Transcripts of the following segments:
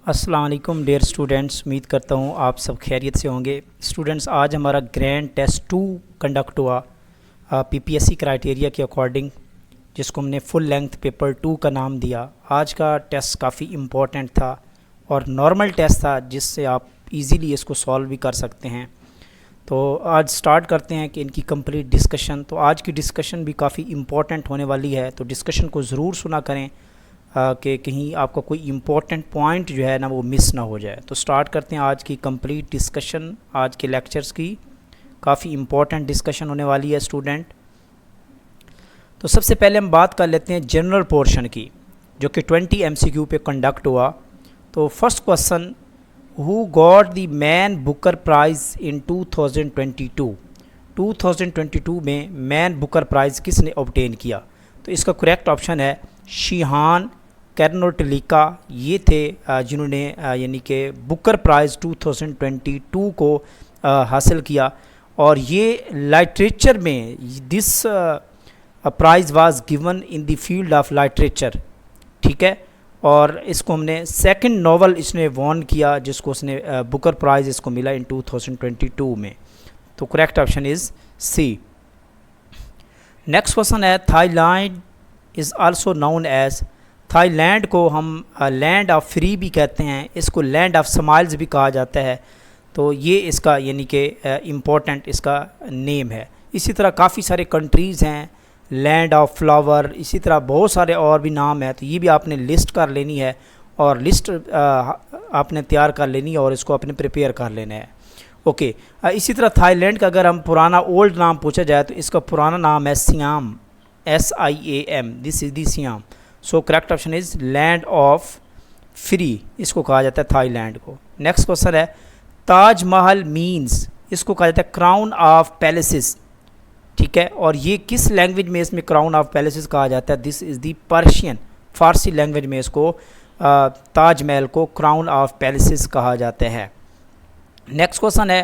अस्सलाम वालेकुम dear students. उम्मीद करता हूँ आप सब खैरियत से होंगे। स्टूडेंट्स, आज हमारा ग्रैंड टेस्ट 2 कंडक्ट हुआ पीपीएससी क्राइटेरिया के अकॉर्डिंग, जिसको हमने फुल लेंथ पेपर 2 का नाम दिया। आज का टेस्ट काफ़ी इम्पोर्टेंट था और नॉर्मल टेस्ट था, जिससे आप इजीली इसको सॉल्व भी कर सकते हैं। तो आज स्टार्ट करते हैं कि इनकी कंप्लीट डिस्कशन। तो आज की डिस्कशन भी काफ़ी इम्पोर्टेंट होने वाली है, तो डिस्कशन को ज़रूर सुना करें कि कहीं आपका कोई इम्पोर्टेंट पॉइंट जो है ना वो मिस ना हो जाए। तो स्टार्ट करते हैं आज की कंप्लीट डिस्कशन। आज के लेक्चर्स की काफ़ी इम्पोर्टेंट डिस्कशन होने वाली है स्टूडेंट। तो सबसे पहले हम बात कर लेते हैं जनरल पोर्शन की, जो कि 20 MCQ पे कंडक्ट हुआ। तो first question, who got the man Booker price इन 2022? 2022 में मैन बुकर प्राइज़ किसने ऑब्टेन किया? तो इसका करेक्ट ऑप्शन है शिहान कैरनोटिलिका। ये थे जिन्होंने यानी कि बुकर प्राइज़ 2022 को हासिल किया। और ये लिटरेचर में this prize was given in the field of literature, ठीक है। और इसको हमने सेकंड नॉवल इसने वॉन किया, जिसको उसने बुकर प्राइज़ इसको मिला इन 2022 में। तो correct option is C. Next question है, Thailand is also known as, Thailand को हम लैंड ऑफ फ्री भी कहते हैं, इसको लैंड ऑफ स्माइल्स भी कहा जाता है। तो ये इसका यानी कि इम्पोर्टेंट इसका नेम है। इसी तरह काफ़ी सारे कंट्रीज़ हैं, लैंड ऑफ फ्लावर, इसी तरह बहुत सारे और भी नाम हैं। तो ये भी आपने लिस्ट कर लेनी है, और लिस्ट आपने तैयार कर लेनी है और इसको आपने प्रिपेयर कर लेना है। ओके, इसी तरह थाईलैंड का अगर हम पुराना ओल्ड नाम पूछा जाए तो इसका पुराना नाम है SIAM, SIAM, this is the SIAM. So correct option is land of free, इसको कहा जाता है थाईलैंड को। नेक्स्ट क्वेश्चन है, ताजमहल मीन्स, इसको कहा जाता है क्राउन ऑफ पैलेसेस, ठीक है। और ये किस लैंग्वेज में इसमें क्राउन ऑफ पैलेसेस कहा जाता है? This is the Persian, Farsi language में इसको ताजमहल को क्राउन ऑफ पैलेसेस कहा जाता है। नेक्स्ट क्वेश्चन है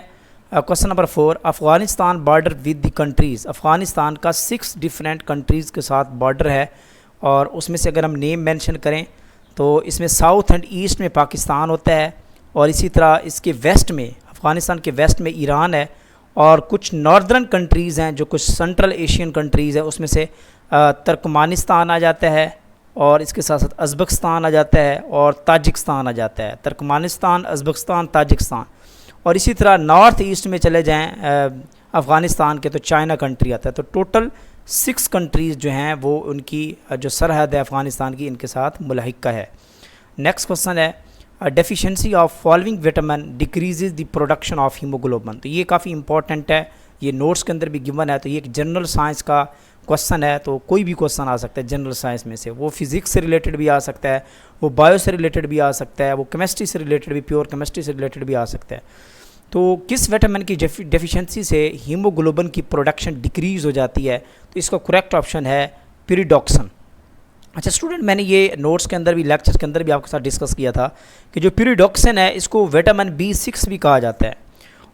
question number 4, Afghanistan border with the countries. Afghanistan का 6 डिफरेंट कंट्रीज़ के साथ बॉर्डर है, और उसमें से अगर हम नेम मेंशन करें तो इसमें साउथ एंड ईस्ट में पाकिस्तान होता है, और इसी तरह इसके वेस्ट में, अफ़गानिस्तान के वेस्ट में ईरान है, और कुछ नॉर्दर्न कंट्रीज़ हैं जो कुछ सेंट्रल एशियन कंट्रीज़ है, उसमें से तुर्कमानिस्तान आ जाता है, और इसके साथ साथ उज़्बेकिस्तान आ जाता है, और ताजिकिस्तान आ जाता है। Turkmenistan, Uzbekistan, Tajikistan. और इसी तरह नॉर्थ ईस्ट में चले जाएं अफ़गानिस्तान के तो चाइना कंट्री आता है। तो टोटल 6 कंट्रीज़ जो हैं वो उनकी जो सरहद है अफ़गानिस्तान की, इनके साथ मुल्हिका है। नेक्स्ट क्वेश्चन है, deficiency of following vitamin decreases the production of haemoglobin. तो ये काफ़ी इंपॉर्टेंट है, ये नोट्स के अंदर भी गिवन है। तो ये एक जनरल साइंस का क्वेश्चन है, तो कोई भी क्वेश्चन आ सकता है जनरल साइंस में से। वो फिज़िक्स से रिलेटेड भी आ सकता है, वो बायो से रिलेटेड भी आ सकता है, वो केमिस्ट्री से रिलेटेड भी, प्योर केमिस्ट्री से रिलेटेड भी आ सकता है। तो किस विटामिन की डेफिशिएंसी से हीमोग्लोबिन की प्रोडक्शन डिक्रीज़ हो जाती है? तो इसका करेक्ट ऑप्शन है पिरिडॉक्सन। अच्छा स्टूडेंट, मैंने ये नोट्स के अंदर भी, लेक्चर के अंदर भी आपके साथ डिस्कस किया था कि जो पिरिडॉक्सिन है इसको विटामिन B6 भी कहा जाता है।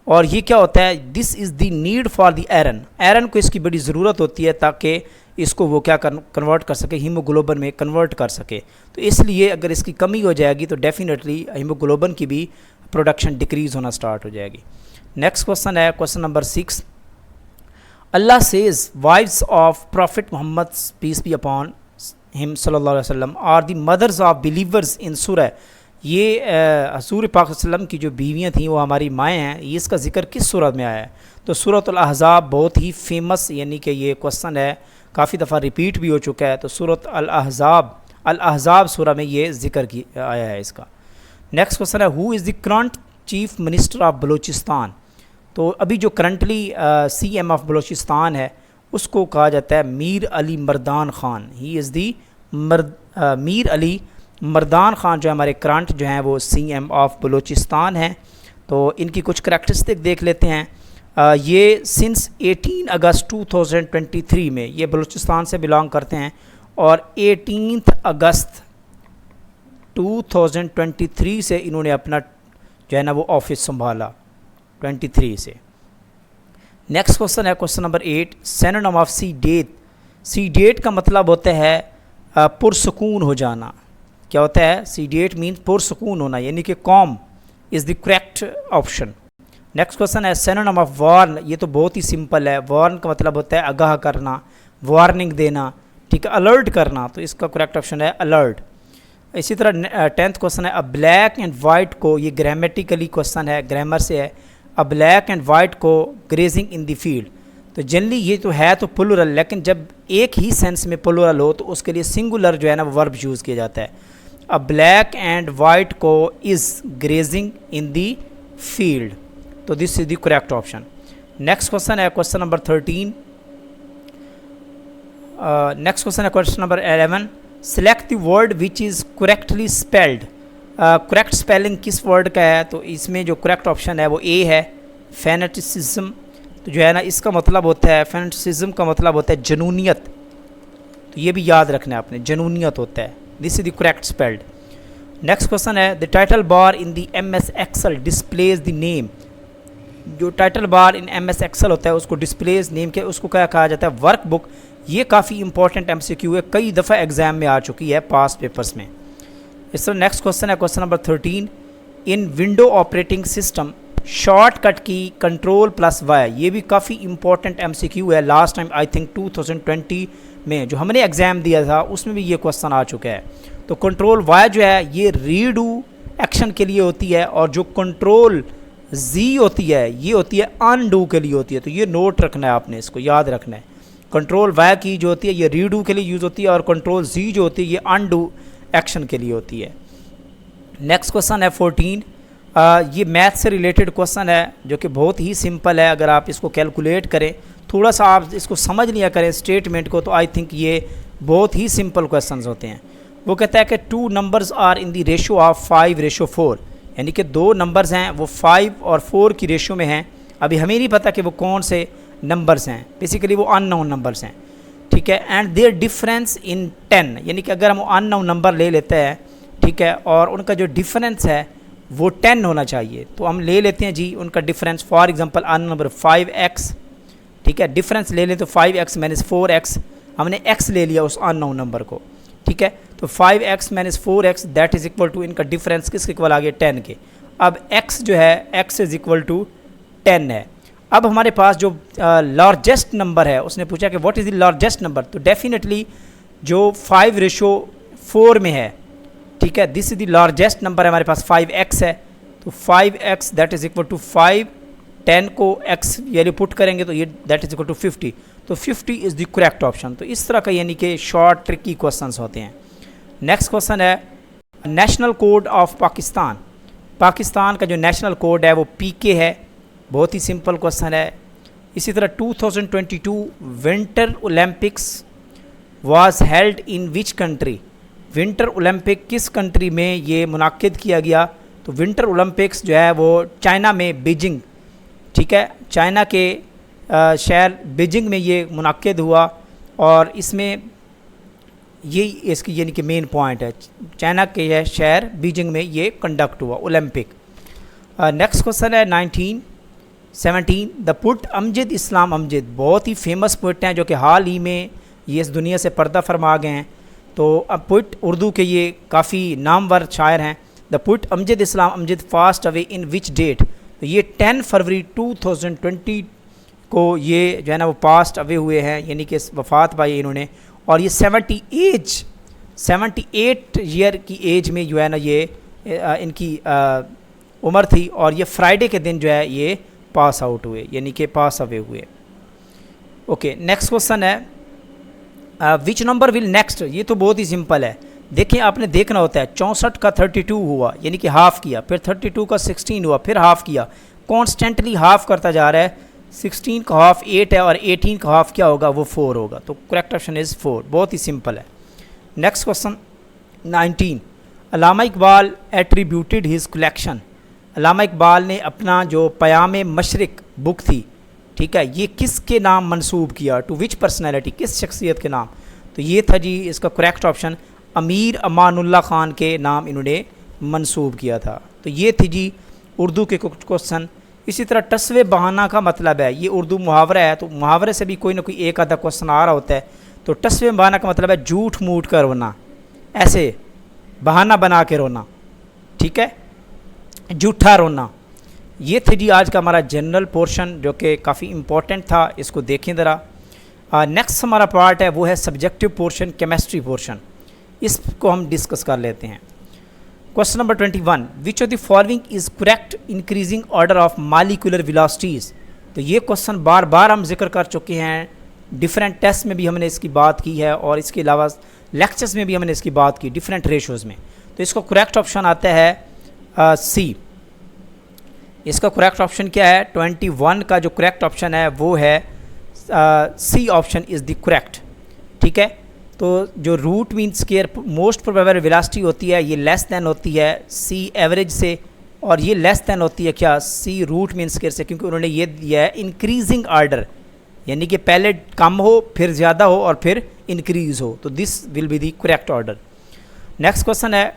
और ये क्या होता है? This is the need for the iron, iron को इसकी बड़ी ज़रूरत होती है ताकि इसको वो क्या कन्वर्ट कर सके, हीमोग्लोबिन में कन्वर्ट कर सके। तो इसलिए अगर इसकी कमी हो जाएगी तो डेफिनेटली हीमोग्लोबिन की भी प्रोडक्शन डिक्रीज़ होना स्टार्ट हो जाएगी। नेक्स्ट क्वेश्चन है question number 6, Allah says wives of prophet Muhammad peace be upon him सल्लल्लाहु अलैहि वसल्लम are the mothers of believers in सूरह। ये हज़ूर पाक सल्लम की जो बीवियाँ थीं वो हमारी माएँ हैं, ये इसका जिक्र किस सूरत में आया है? तो सूरतुल अहज़ाब बहुत ही फेमस यानी कि ये क्वेश्चन है, काफ़ी दफ़ा रिपीट भी हो चुका है। तो सूरत अल अहज़ाब सूरह में ये जिक्र की आया है इसका। नेक्स्ट क्वेश्चन है, who is the current chief minister of Balochistan. तो अभी जो करंटली CM ऑफ बलूचिस्तान है उसको कहा जाता है Mir Ali Mardan Khan. He is the Mir Ali Mardan Khan जो हमारे करंट जो हैं वो CM ऑफ बलूचिस्तान हैं। तो इनकी कुछ करैक्टरिस्टिक देख लेते हैं। ये सिंस 18 अगस्त 2023 में ये बलूचिस्तान से बिलोंग करते हैं, और 18 अगस्त 2023 से इन्होंने अपना जो है ना वो ऑफिस संभाला, 23 से। नेक्स्ट क्वेश्चन है question number 8, synonym of seeded. Seeded का मतलब होता है पुरसकून हो जाना, क्या होता है, सीडिएट मीन्स पुरसुकून होना, यानी कि com is the correct option. Next question है सिनोनिम ऑफ वार्न। ये तो बहुत ही सिंपल है। वार्न का मतलब होता है आगाह करना, वार्निंग देना, ठीक है, अलर्ट करना, तो इसका करेक्ट ऑप्शन है अलर्ट। इसी तरह 10th क्वेश्चन है अ ब्लैक एंड वाइट को, ये ग्रामेटिकली क्वेश्चन है, ग्रामर से है। अ ब्लैक एंड वाइट को ग्रेजिंग इन द फील्ड, तो जनरली ये तो है तो प्लूरल, लेकिन जब एक ही सेंस में प्लूरल हो तो उसके लिए सिंगुलर जो है ना वो वर्ब यूज़ किया जाता है। A black and white cow is grazing in the field, तो this is the correct option. Next question है क्वेश्चन नंबर 13। नेक्स्ट क्वेश्चन है question number 11। Select the word which is correctly spelled. Correct spelling किस word का है, तो इसमें जो correct option है वो ए है, फैनेटिसिज्म। तो जो है ना इसका मतलब होता है, फैनेटिसिज्म का मतलब होता है जनूनियत, तो ये भी याद रखना है आपने, जनूनियत होता है। This is the correct spelled. Next question है the title bar in the MS Excel displays the name. जो title bar in MS Excel होता है उसको डिस्प्लेज नेम के, उसको क्या कहा जाता है, वर्कबुक। ये काफ़ी इंपॉर्टेंट MCQ है, कई दफ़ा एग्जाम में आ चुकी है पास्ट पेपर्स में। इस तरह नेक्स्ट क्वेश्चन है क्वेश्चन नंबर 13। इन विंडो ऑपरेटिंग सिस्टम शॉर्टकट की Ctrl+Y, ये भी काफ़ी इंपॉर्टेंट MCQ है। लास्ट टाइम आई थिंक 2020 में जो हमने एग्ज़ाम दिया था उसमें भी ये क्वेश्चन आ चुका है। तो Ctrl+Y जो है ये रीडू एक्शन के लिए होती है, और जो Ctrl+Z होती है ये होती है अनडू के लिए होती है। तो ये नोट रखना है आपने, इसको याद रखना है। Ctrl+Y की जो होती है ये रीडू के लिए यूज़ होती है, और Ctrl+Z जो होती है ये अनडू एक्शन के लिए होती है। नेक्स्ट क्वेश्चन है 14। ये मैथ से रिलेटेड क्वेश्चन है जो कि बहुत ही सिंपल है। अगर आप इसको कैलकुलेट करें, थोड़ा सा आप इसको समझ लिया करें स्टेटमेंट को, तो आई थिंक ये बहुत ही सिंपल क्वेश्चंस होते हैं। वो कहता है कि 2 numbers are in the ratio of 5:4, यानी कि 2 नंबर्स हैं वो 5 और 4 की रेशो में हैं। अभी हमें नहीं पता कि वो कौन से नंबर्स हैं, बेसिकली वो अननोन नंबर्स हैं, ठीक है। एंड देयर डिफरेंस इन 10, यानी कि अगर हम अननोन नंबर ले लेते हैं, ठीक है, और उनका जो डिफरेंस है वो 10 होना चाहिए, तो हम ले लेते हैं जी उनका difference. For example an number 5x, ठीक है, डिफरेंस ले लें तो 5x - 4x, हमने x ले लिया उस अननोन नंबर को, ठीक है। तो 5x - 4x that is equal to, इनका डिफरेंस किसके इक्वल आ गया, 10 के। अब x जो है x इज़ इक्वल टू 10 है। अब हमारे पास जो लार्जेस्ट नंबर है, उसने पूछा कि what is the largest number, तो डेफिनेटली जो 5:4 में है, ठीक है, this is the largest number है हमारे पास, 5x है। तो 5x that is equal to 5, 10 को x वैल्यू पुट करेंगे तो ये दैट इज़ इक्वल टू 50, तो 50 इज़ द करेक्ट ऑप्शन। तो इस तरह का यानी कि शॉर्ट ट्रिकी क्वेश्चंस होते हैं। नेक्स्ट क्वेश्चन है national code of Pakistan. Pakistan का जो नेशनल कोड है वो PK है, बहुत ही सिंपल क्वेश्चन है। इसी तरह 2022 winter Olympics was held in which country. Winter Olympic किस कंट्री में ये मुनाकिद किया गया, तो विंटर ओलंपिक्स जो है वो चाइना में बीजिंग, ठीक है, चाइना के शहर बीजिंग में ये मुनाकिद हुआ, और इसमें ये इसकी यानी कि मेन पॉइंट है, चाइना के शहर बीजिंग में ये कंडक्ट हुआ ओलंपिक। नेक्स्ट क्वेश्चन है 17। द पुट अमजद इस्लाम अमजद, बहुत ही फेमस पुट हैं जो कि हाल ही में ये इस दुनिया से पर्दा फरमा गए हैं। तो अब पुट उर्दू के ये काफ़ी नामवर शायर हैं। The poet Amjad Islam Amjad passed away in which date, तो ये 10 फरवरी 2020 को ये जो है ना वो पास्ट अवे हुए हैं, यानी कि वफ़ात पाई इन्होंने, और ये 78 ईयर की एज में जो है ना ये इनकी उम्र थी, और ये फ्राइडे के दिन जो है ये पास आउट हुए, यानी कि पास अवे हुए। ओके, नेक्स्ट क्वेश्चन है विच नंबर विल नेक्स्ट। ये तो बहुत ही सिंपल है, देखिए आपने देखना होता है 64 का 32 हुआ, यानी कि हाफ़ किया, फिर 32 का 16 हुआ, फिर हाफ़ किया, कॉन्स्टेंटली हाफ़ करता जा रहा है। 16 का हाफ़ 8 है, और 18 का हाफ़ क्या होगा, वो 4 होगा, तो करेक्ट ऑप्शन इज़ 4, बहुत ही सिंपल है। Next question 19। अल्लामा इकबाल एट्रीब्यूटेड हिज कलेक्शन। अल्लामा इकबाल ने अपना जो पयाम मशरिक बुक थी, ठीक है, ये किसके नाम मंसूब किया, टू विच पर्सनैलिटी, किस शख्सियत के नाम, तो ये था जी इसका करेक्ट ऑप्शन अमीर अमानुल्लाह ख़ान के नाम इन्होंने मंसूब किया था। तो ये थी जी उर्दू के कुछ क्वेश्चन। इसी तरह टस्वे बहाना का मतलब है, ये उर्दू मुहावरा है, तो मुहावरे से भी कोई ना कोई एक आधा क्वेश्चन आ रहा होता है। तो टस्वे बहाना का मतलब है झूठ मूठ कर वरना, ऐसे बहाना बना के रोना, ठीक है, झूठा रोना। ये थे जी आज का हमारा जनरल पोर्शन जो कि काफ़ी इम्पोर्टेंट था, इसको देखें ज़रा। नेक्स्ट हमारा पार्ट है वो है सब्जेक्टिव पोर्शन, केमिस्ट्री पोर्शन, इसको हम डिस्कस कर लेते हैं। Question number 21, which of the following is correct increasing order of molecular velocities. तो ये क्वेश्चन बार बार हम जिक्र कर चुके हैं, डिफरेंट टेस्ट में भी हमने इसकी बात की है और इसके अलावा लेक्चर्स में भी हमने इसकी बात की डिफरेंट रेशोज़ में। तो इसको करेक्ट ऑप्शन आता है सी। इसका करेक्ट ऑप्शन क्या है? 21 का जो करेक्ट ऑप्शन है वो है C option is the correct, ठीक है। तो जो root mean square most probable velocity होती है ये लेस देन होती है सी एवरेज से, और ये लेस देन होती है क्या? सी रूट मीन स्क्वायर से, क्योंकि उन्होंने ये दिया है इंक्रीजिंग आर्डर, यानी कि पहले कम हो फिर ज़्यादा हो और फिर इंक्रीज़ हो। तो this will be the correct order. Next question है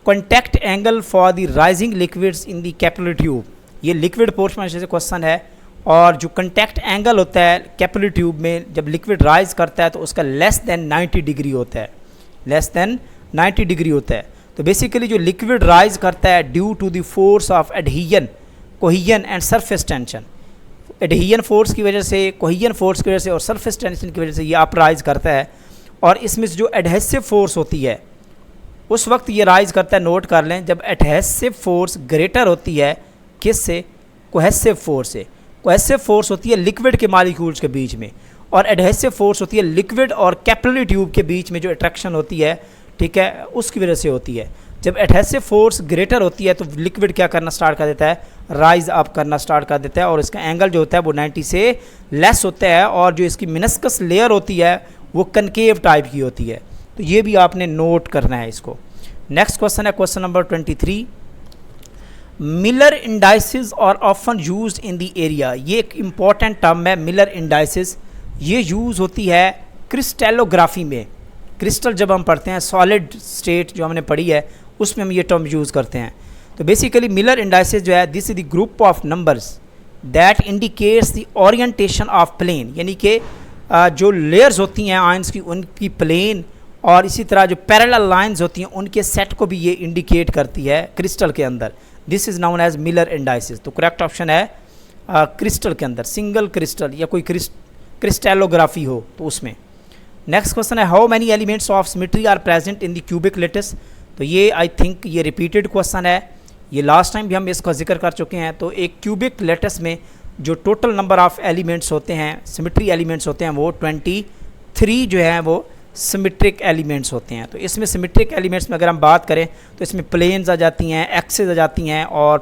contact angle for the rising liquids in the capillary tube. ये लिक्विड पोर्शन से क्वेश्चन है, और जो कंटैक्ट एंगल होता है कैपिलरी ट्यूब में जब लिक्विड राइज करता है तो उसका लेस देन 90 डिग्री होता है, लेस देन 90 डिग्री होता है। तो बेसिकली जो लिक्विड राइज करता है due to the force of adhesion, cohesion and surface tension, adhesion force की वजह से, कोहेजन फोर्स की वजह से और सरफेस टेंशन की वजह से ये अप राइज करता है। और इसमें जो एडहेसिव फोर्स होती है उस वक्त ये राइज करता है, नोट कर लें, जब एडहेसिव फोर्स ग्रेटर होती है किससे? कोहेसिव फोर्स से। कोहेसिव फोर्स होती है लिक्विड के मॉलिक्यूल्स के बीच में, और एडहेसिव फोर्स होती है लिक्विड और कैपिलरी ट्यूब के बीच में जो अट्रैक्शन होती है, ठीक है, उसकी वजह से होती है। जब एडहेसिव फोर्स ग्रेटर होती है तो लिक्विड क्या करना स्टार्ट कर देता है? राइज अप करना स्टार्ट कर देता है, और इसका एंगल जो होता है वो 90 से लेस होता है, और जो इसकी मिनस्कस लेयर होती है वो कनकेव टाइप की होती है। तो ये भी आपने नोट करना है इसको। नेक्स्ट क्वेश्चन है क्वेश्चन नंबर 23, मिलर इंडाइसिस और often used in the area. ये एक इम्पॉर्टेंट टर्म है मिलर इंडाइसिस, ये यूज़ होती है क्रिस्टलोग्राफी में। क्रिस्टल जब हम पढ़ते हैं, सॉलिड स्टेट जो हमने पढ़ी है उसमें हम ये टर्म यूज़ करते हैं। तो बेसिकली मिलर इंडाइसिस जो है, this is the group of numbers that indicates the orientation of plane, यानी कि जो लेयर्स होती हैं आयंस की उनकी प्लेन, और इसी तरह जो पैरेलल लाइंस होती हैं उनके सेट को भी ये इंडिकेट करती है क्रिस्टल के अंदर। This is known as Miller indices. तो करेक्ट ऑप्शन है क्रिस्टल के अंदर, सिंगल क्रिस्टल या कोई क्रिस्टलोग्राफी हो तो उसमें। नेक्स्ट क्वेश्चन है how many elements of symmetry are present in the cubic lattice. तो ये आई थिंक ये रिपीटेड क्वेश्चन है, ये लास्ट टाइम भी हम इसका जिक्र कर चुके हैं। तो एक क्यूबिक लेटिस में जो टोटल नंबर ऑफ एलिमेंट्स होते हैं, सिमेट्री एलिमेंट्स होते हैं, वो 23 जो है वो सिमेट्रिक एलिमेंट्स होते हैं। तो इसमें सिमेट्रिक एलिमेंट्स में अगर हम बात करें तो इसमें प्लेन्स आ जाती हैं, एक्सेस आ जाती हैं, और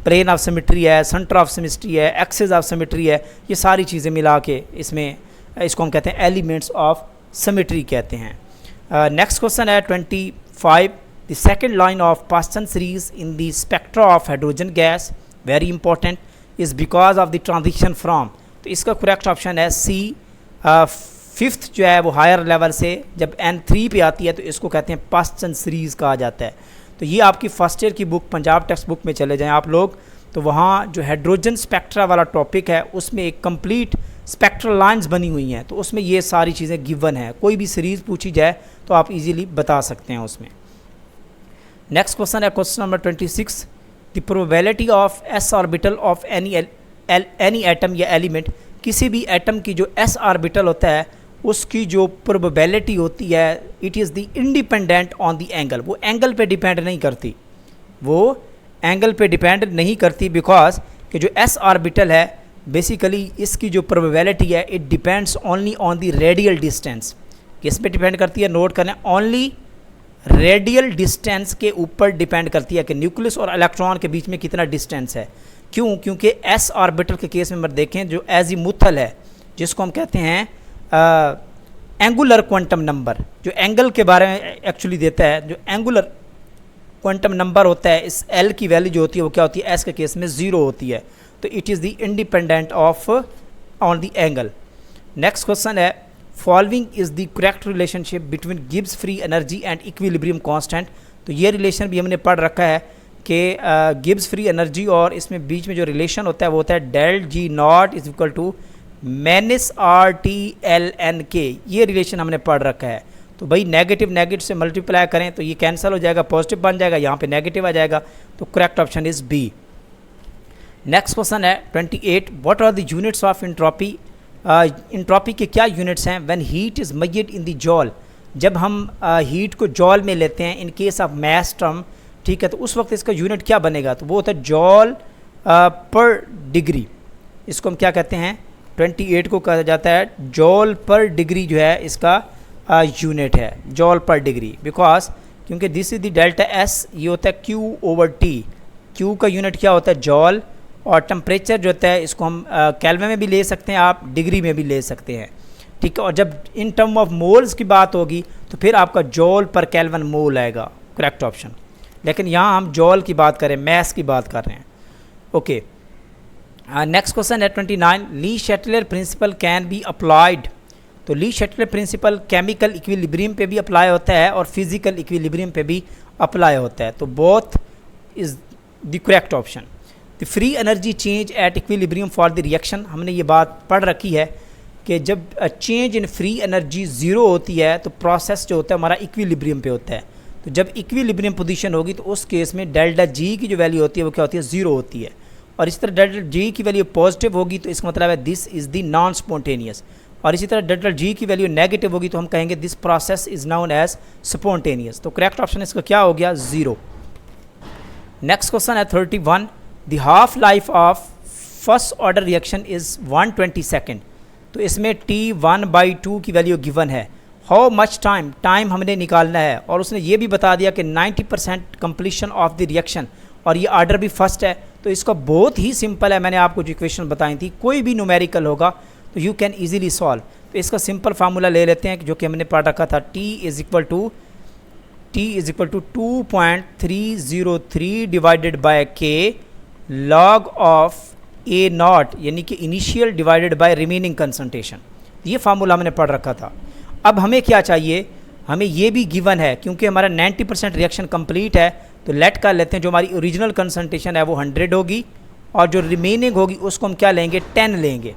प्लेन ऑफ सिमेट्री है, सेंटर ऑफ सिमेट्री है, एक्सेस ऑफ सिमेट्री है, ये सारी चीज़ें मिला के इसमें इसको हम कहते हैं एलिमेंट्स ऑफ सिमेट्री कहते हैं। नेक्स्ट क्वेश्चन है 25, the second line of Paschen series in the spectra of hydrogen gas very important is because of the transition from. तो इसका करेक्ट ऑप्शन है सी। फिफ्थ जो है वो हायर लेवल से जब N3 पे आती है तो इसको कहते हैं पास्टन सीरीज़ कहा जाता है। तो ये आपकी फर्स्ट ईयर की बुक पंजाब टेक्स्ट बुक में चले जाएं आप लोग, तो वहाँ जो हाइड्रोजन स्पेक्ट्रा वाला टॉपिक है उसमें एक कंप्लीट स्पेक्ट्रल लाइंस बनी हुई हैं, तो उसमें ये सारी चीज़ें गिवन है। कोई भी सीरीज़ पूछी जाए तो आप इजीली बता सकते हैं उसमें। नेक्स्ट क्वेश्चन है question number 26, the probability of s orbital of any atom या एलिमेंट। किसी भी एटम की जो s ऑर्बिटल होता है उसकी जो प्रोबेबिलिटी होती है, it is the independent on the angle. वो एंगल पे डिपेंड नहीं करती, वो एंगल पे डिपेंड नहीं करती, बिकॉज कि जो s ऑर्बिटल है बेसिकली इसकी जो प्रोबेबिलिटी है it depends only on the radial distance. किस पे डिपेंड करती है? नोट करें, ओनली रेडियल डिस्टेंस के ऊपर डिपेंड करती है कि न्यूक्लियस और इलेक्ट्रॉन के बीच में कितना डिस्टेंस है। क्यों? क्योंकि s ऑर्बिटल के केस में देखें जो एजीमुथल है, जिसको हम कहते हैं एंगुलर क्वांटम नंबर, जो एंगल के बारे में एक्चुअली देता है, जो एंगुलर क्वांटम नंबर होता है, इस L की वैल्यू जो होती है वो क्या होती है? S के केस में 0 होती है। तो it is the independent of on the angle. Next question है following is the correct relationship between Gibbs free energy and equilibrium constant. तो ये रिलेशन भी हमने पढ़ रखा है कि गिब्स फ्री एनर्जी और इसमें बीच में जो रिलेशन होता है वो होता है del G naught is equal to -RT ln k। ये रिलेशन हमने पढ़ रखा है। तो भाई नेगेटिव नेगेटिव से मल्टीप्लाई करें तो ये कैंसिल हो जाएगा, पॉजिटिव बन जाएगा, यहाँ पे नेगेटिव आ जाएगा, तो correct option is B. Next question है 28, what are the units of entropy. Entropy के क्या यूनिट्स हैं। When heat is measured in the joule, जब हम हीट को जॉल में लेते हैं in case of mass term, ठीक है, तो उस वक्त इसका यूनिट क्या बनेगा, तो वो होता है जॉल पर डिग्री। इसको हम क्या कहते हैं, 28 को कहा जाता है जॉल पर डिग्री जो है इसका यूनिट है, जॉल पर डिग्री, बिकॉज क्योंकि this is the delta S, ये होता है क्यू ओवर टी। क्यू का यूनिट क्या होता है, जॉल, और टेम्परेचर जो होता है इसको हम केल्विन में भी ले सकते हैं, आप डिग्री में भी ले सकते हैं, ठीक है। और जब इन टर्म ऑफ मोल्स की बात होगी तो फिर आपका जॉल पर केल्विन मोल आएगा, करेक्ट ऑप्शन। लेकिन यहाँ हम जॉल की बात करें, मैस की बात कर रहे हैं, ओके। नेक्स्ट क्वेश्चन है 29, ली शैटलर प्रिंसिपल कैन बी अप्लाइड। तो ली शैटलर प्रिंसिपल केमिकल इक्विलिब्रियम पे भी अप्लाई होता है और फिजिकल इक्विलिब्रियम पे भी अप्लाई होता है, तो both is the correct option. The free energy change at equilibrium for the reaction, हमने ये बात पढ़ रखी है कि जब change in free energy zero होती है तो प्रोसेस जो होता है हमारा इक्विलिब्रियम पे होता है। तो जब इक्विलिब्रियम पोजीशन होगी तो उस केस में डेल्टा जी की जो वैल्यू होती है वो क्या होती है, ज़ीरो होती है। और इस तरह डेल्टा जी की वैल्यू पॉजिटिव होगी तो इसका मतलब है this is the non spontaneous, और इसी तरह डेल्टा जी की वैल्यू नेगेटिव होगी तो हम कहेंगे this process is known as spontaneous. तो करेक्ट ऑप्शन इसका क्या हो गया, ज़ीरो। नेक्स्ट क्वेश्चन है 31, the half life of first order reaction is 120 second. तो इसमें T1/2 की वैल्यू गिवन है। हाउ मच टाइम हमने निकालना है, और उसने ये भी बता दिया कि 90% कंप्लीशन ऑफ द रिएक्शन, और ये ऑर्डर भी फर्स्ट है। तो इसका बहुत ही सिंपल है, मैंने आपको जो इक्वेशन बताई थी, कोई भी न्यूमेरिकल होगा तो यू कैन ईजिली सॉल्व। तो इसका सिंपल फार्मूला ले लेते हैं जो कि हमने पढ़ रखा था, T is equal to 2.303 divided by K log of A naught, यानी कि initial divided by remaining concentration. ये फार्मूला हमने पढ़ रखा था। अब हमें क्या चाहिए, हमें ये भी गिवन है क्योंकि हमारा 90% रिएक्शन कंप्लीट है, तो लेट कर लेते हैं जो हमारी ओरिजिनल कंसंट्रेशन है वो 100 होगी, और जो रिमेनिंग होगी उसको हम क्या लेंगे, 10 लेंगे,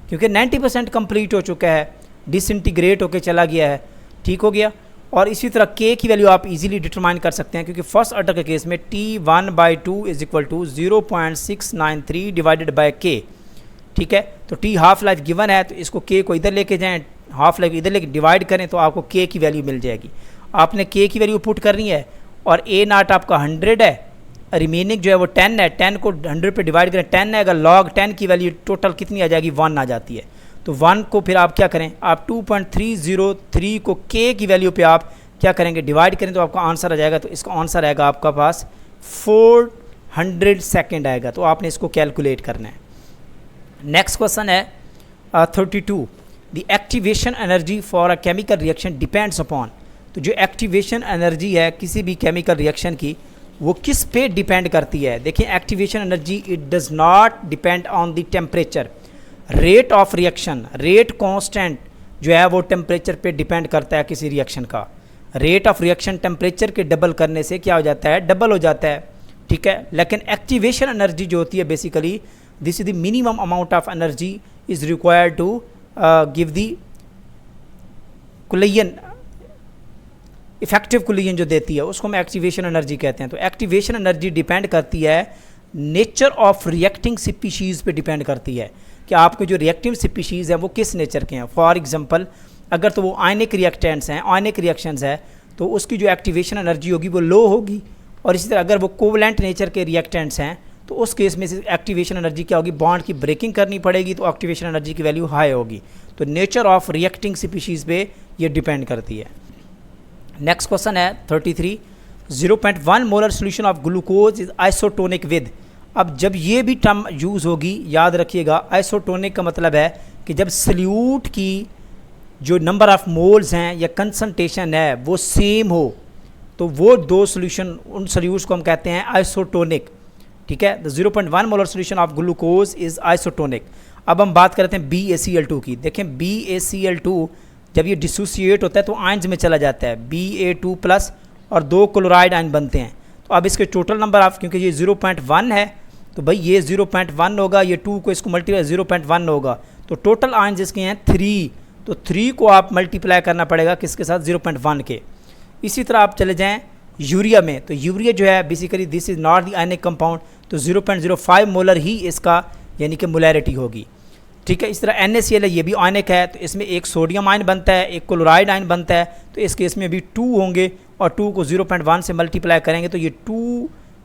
क्योंकि 90% कंप्लीट हो चुका है, डिसइंटीग्रेट होकर चला गया है, ठीक हो गया। और इसी तरह K की वैल्यू आप इजीली डिटरमाइन कर सकते हैं, क्योंकि फर्स्ट ऑर्डर के केस में T1/2 is equal to 0.693 divided by K, ठीक है। तो T हाफ लाइफ गिवन है, तो इसको K को इधर लेके जाएं, हाफ लाइफ इधर लेके डिवाइड करें तो आपको K की वैल्यू मिल जाएगी। आपने K की वैल्यू पुट करनी है, और A नॉट आपका 100 है, रिमेनिंग जो है वो 10 है, 10 को 100 पे डिवाइड करें, 10 है, अगर लॉग 10 की वैल्यू टोटल कितनी आ जाएगी, 1 आ जाती है। तो 1 को फिर आप क्या करें, आप 2.303 को K की वैल्यू पे आप क्या करेंगे, डिवाइड करें, तो आपका आंसर आ जाएगा। तो इसका आंसर आएगा आपका पास 400 सेकेंड आएगा। तो आपने इसको कैलकुलेट करना है। नेक्स्ट क्वेश्चन है 32, the activation energy for a chemical reaction depends upon. तो जो एक्टिवेशन एनर्जी है किसी भी केमिकल रिएक्शन की, वो किस पे डिपेंड करती है। देखिए activation energy it does not depend on the temperature, rate of reaction, rate constant जो है वो टेम्परेचर पे डिपेंड करता है किसी रिएक्शन का। रेट ऑफ रिएक्शन टेम्परेचर के डबल करने से क्या हो जाता है, डबल हो जाता है, ठीक है। लेकिन एक्टिवेशन एनर्जी जो होती है basically this is the minimum amount of energy is required to give the collision, effective collision जो देती है उसको हम एक्टिवेशन एनर्जी कहते हैं। तो एक्टिवेशन एनर्जी डिपेंड करती है नेचर ऑफ रिएक्टिंग स्पीशीज़ पे डिपेंड करती है कि आपके जो रिएक्टिव स्पीशीज़ हैं वो किस नेचर के हैं। फॉर एग्जांपल अगर तो वो आयनिक रिएक्टेंट्स हैं, आयनिक रिएक्शंस है, तो उसकी जो एक्टिवेशन एनर्जी होगी वो लो होगी। और इसी तरह अगर वो कोवलेंट नेचर के रिएक्टेंट्स हैं तो उस केस में से एक्टिवेशन एनर्जी क्या होगी, बॉन्ड की ब्रेकिंग करनी पड़ेगी, तो एक्टिवेशन एनर्जी की वैल्यू हाई होगी। तो नेचर ऑफ रिएक्टिंग स्पीशीज़ पे ये डिपेंड करती है। नेक्स्ट क्वेश्चन है 33, 0.1 molar solution of glucose is isotonic with. अब जब ये भी टर्म यूज़ होगी याद रखिएगा, आइसोटोनिक का मतलब है कि जब सल्यूट की जो नंबर ऑफ मोल्स हैं या कंसंट्रेशन है वो सेम हो, तो वो दो सोल्यूशन, उन सोल्यूट्स को हम कहते हैं आइसोटोनिक, ठीक है। The 0.1 molar solution of glucose is isotonic. अब हम बात करते हैं BaCl2 की। देखें BaCl2 जब ये डिसोसिएट होता है तो आयंस में चला जाता है, Ba2+ और 2 क्लोराइड आयन बनते हैं। तो अब इसके टोटल नंबर ऑफ, क्योंकि ये 0.1 है तो भाई ये 0.1 होगा, ये 2 को इसको मल्टीप्लाई 0.1 होगा, तो टोटल आयंस इसके हैं 3। तो 3 को आप मल्टीप्लाई करना पड़ेगा किसके साथ, 0.1 के। इसी तरह आप चले जाएँ यूरिया में, तो यूरिया जो है basically this is not the ionic compound, तो 0.05 मोलर ही इसका यानी कि मोलैरिटी होगी। ठीक है, इस तरह NaCl है, ये भी आयनिक है, तो इसमें एक सोडियम आयन बनता है, एक क्लोराइड आयन बनता है, तो इस केस में भी 2 होंगे और 2 को 0.1 से मल्टीप्लाई करेंगे तो ये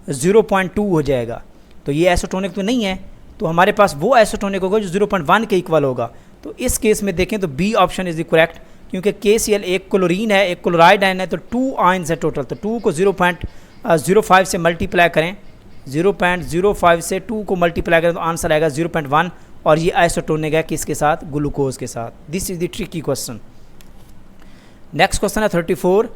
0.2 हो जाएगा। तो ये आइसोटोनिक तो नहीं है, तो हमारे पास वो आइसोटोनिक होगा जो 0.1 के इक्वल होगा। तो इस केस में देखें तो B option is the correct, क्योंकि KCl एक क्लोरीन है, एक क्लोराइड आयन है, तो 2 आयन्स है टोटल, तो 2 को 0.05 से मल्टीप्लाई करें, 0.05 से 2 को मल्टीप्लाई करें तो आंसर आएगा 0.1, और ये आइसोटोनिक है किसके साथ, ग्लूकोज के साथ। This is the tricky question. Next question है 34,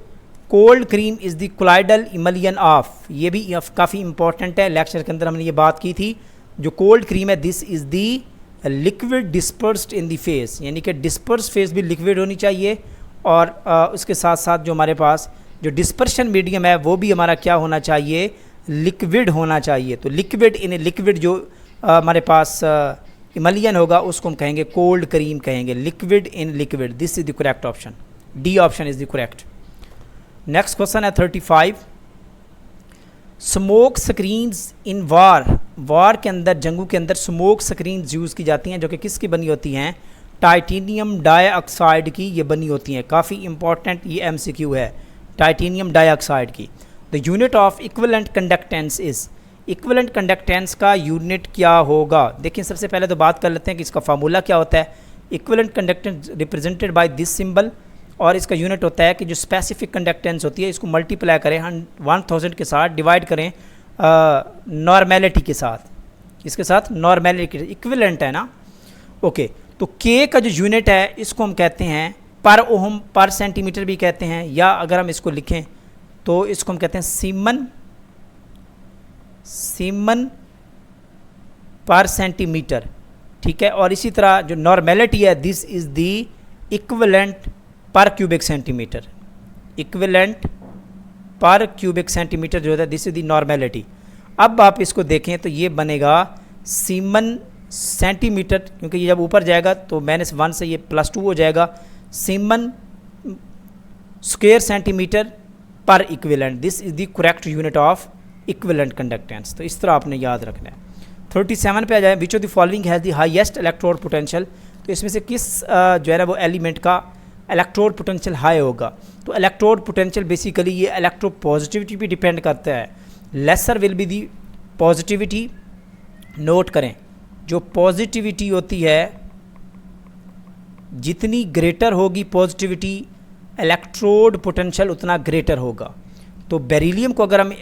cold cream is the colloidal emulsion of, ये भी काफ़ी इंपॉर्टेंट है, लेक्चर के अंदर हमने ये बात की थी। जो कोल्ड क्रीम है this is the liquid dispersed in the face, यानी कि डिस्पर्स फेस भी लिक्विड होनी चाहिए, और उसके साथ साथ जो हमारे पास जो डिस्पर्शन मीडियम है वो भी हमारा क्या होना चाहिए, लिक्विड होना चाहिए। तो लिक्विड इन लिक्विड जो हमारे पास इमलियन होगा उसको हम कहेंगे कोल्ड क्रीम कहेंगे, liquid in liquid. This is the correct option, D option is the correct. Next question है 35, स्मोक स्क्रीन्स इन वार के अंदर, जंगों के अंदर स्मोक स्क्रीन्स यूज़ की जाती हैं, जो कि किसकी बनी होती हैं, टाइटेनियम डाइऑक्साइड की ये बनी होती हैं। काफ़ी इंपॉर्टेंट ये MCQ है, टाइटेनियम डाइऑक्साइड की। The unit of equivalent conductance is, equivalent conductance का यूनिट क्या होगा। देखिए सबसे पहले तो बात कर लेते हैं कि इसका फार्मूला क्या होता है। Equivalent conductance represented by this symbol, और इसका यूनिट होता है कि जो स्पेसिफिक कंडक्टेंस होती है इसको मल्टीप्लाई करें 1000 के साथ, डिवाइड करें नॉर्मेलिटी के साथ, इसके साथ नॉर्मेलिटी, इक्विवेलेंट है ना। ओके, तो K का जो यूनिट है इसको हम कहते हैं पर ओहम, पर सेंटीमीटर भी कहते हैं, या अगर हम इसको लिखें तो इसको हम कहते हैं सीमन पर सेंटीमीटर। ठीक है, और इसी तरह जो नॉर्मेलिटी है दिस इज़ दी इक्विवेलेंट पर क्यूबिक सेंटीमीटर, इक्विवेलेंट पर क्यूबिक सेंटीमीटर जो है दिस इज दी नॉर्मेलिटी। अब आप इसको देखें तो ये बनेगा सीमन सेंटीमीटर, क्योंकि ये जब ऊपर जाएगा तो -1 से ये +2 हो जाएगा, सीमन स्क्वायर सेंटीमीटर पर equivalent. This is the correct unit of equivalent conductance. तो इस तरह आपने याद रखना है। 37 पे आ जाए, विच of the following has the highest electrode potential, तो इसमें से किस जो है ना वो एलिमेंट का इलेक्ट्रोड पोटेंशियल हाई होगा। तो इलेक्ट्रोड पोटेंशियल बेसिकली ये इलेक्ट्रो पॉजिटिविटी पे डिपेंड करता है। Laser will be the positivity, note करें जो पॉजिटिविटी होती है जितनी ग्रेटर होगी पॉजिटिविटी, इलेक्ट्रोड पोटेंशियल उतना ग्रेटर होगा। तो बेरिलियम को अगर हम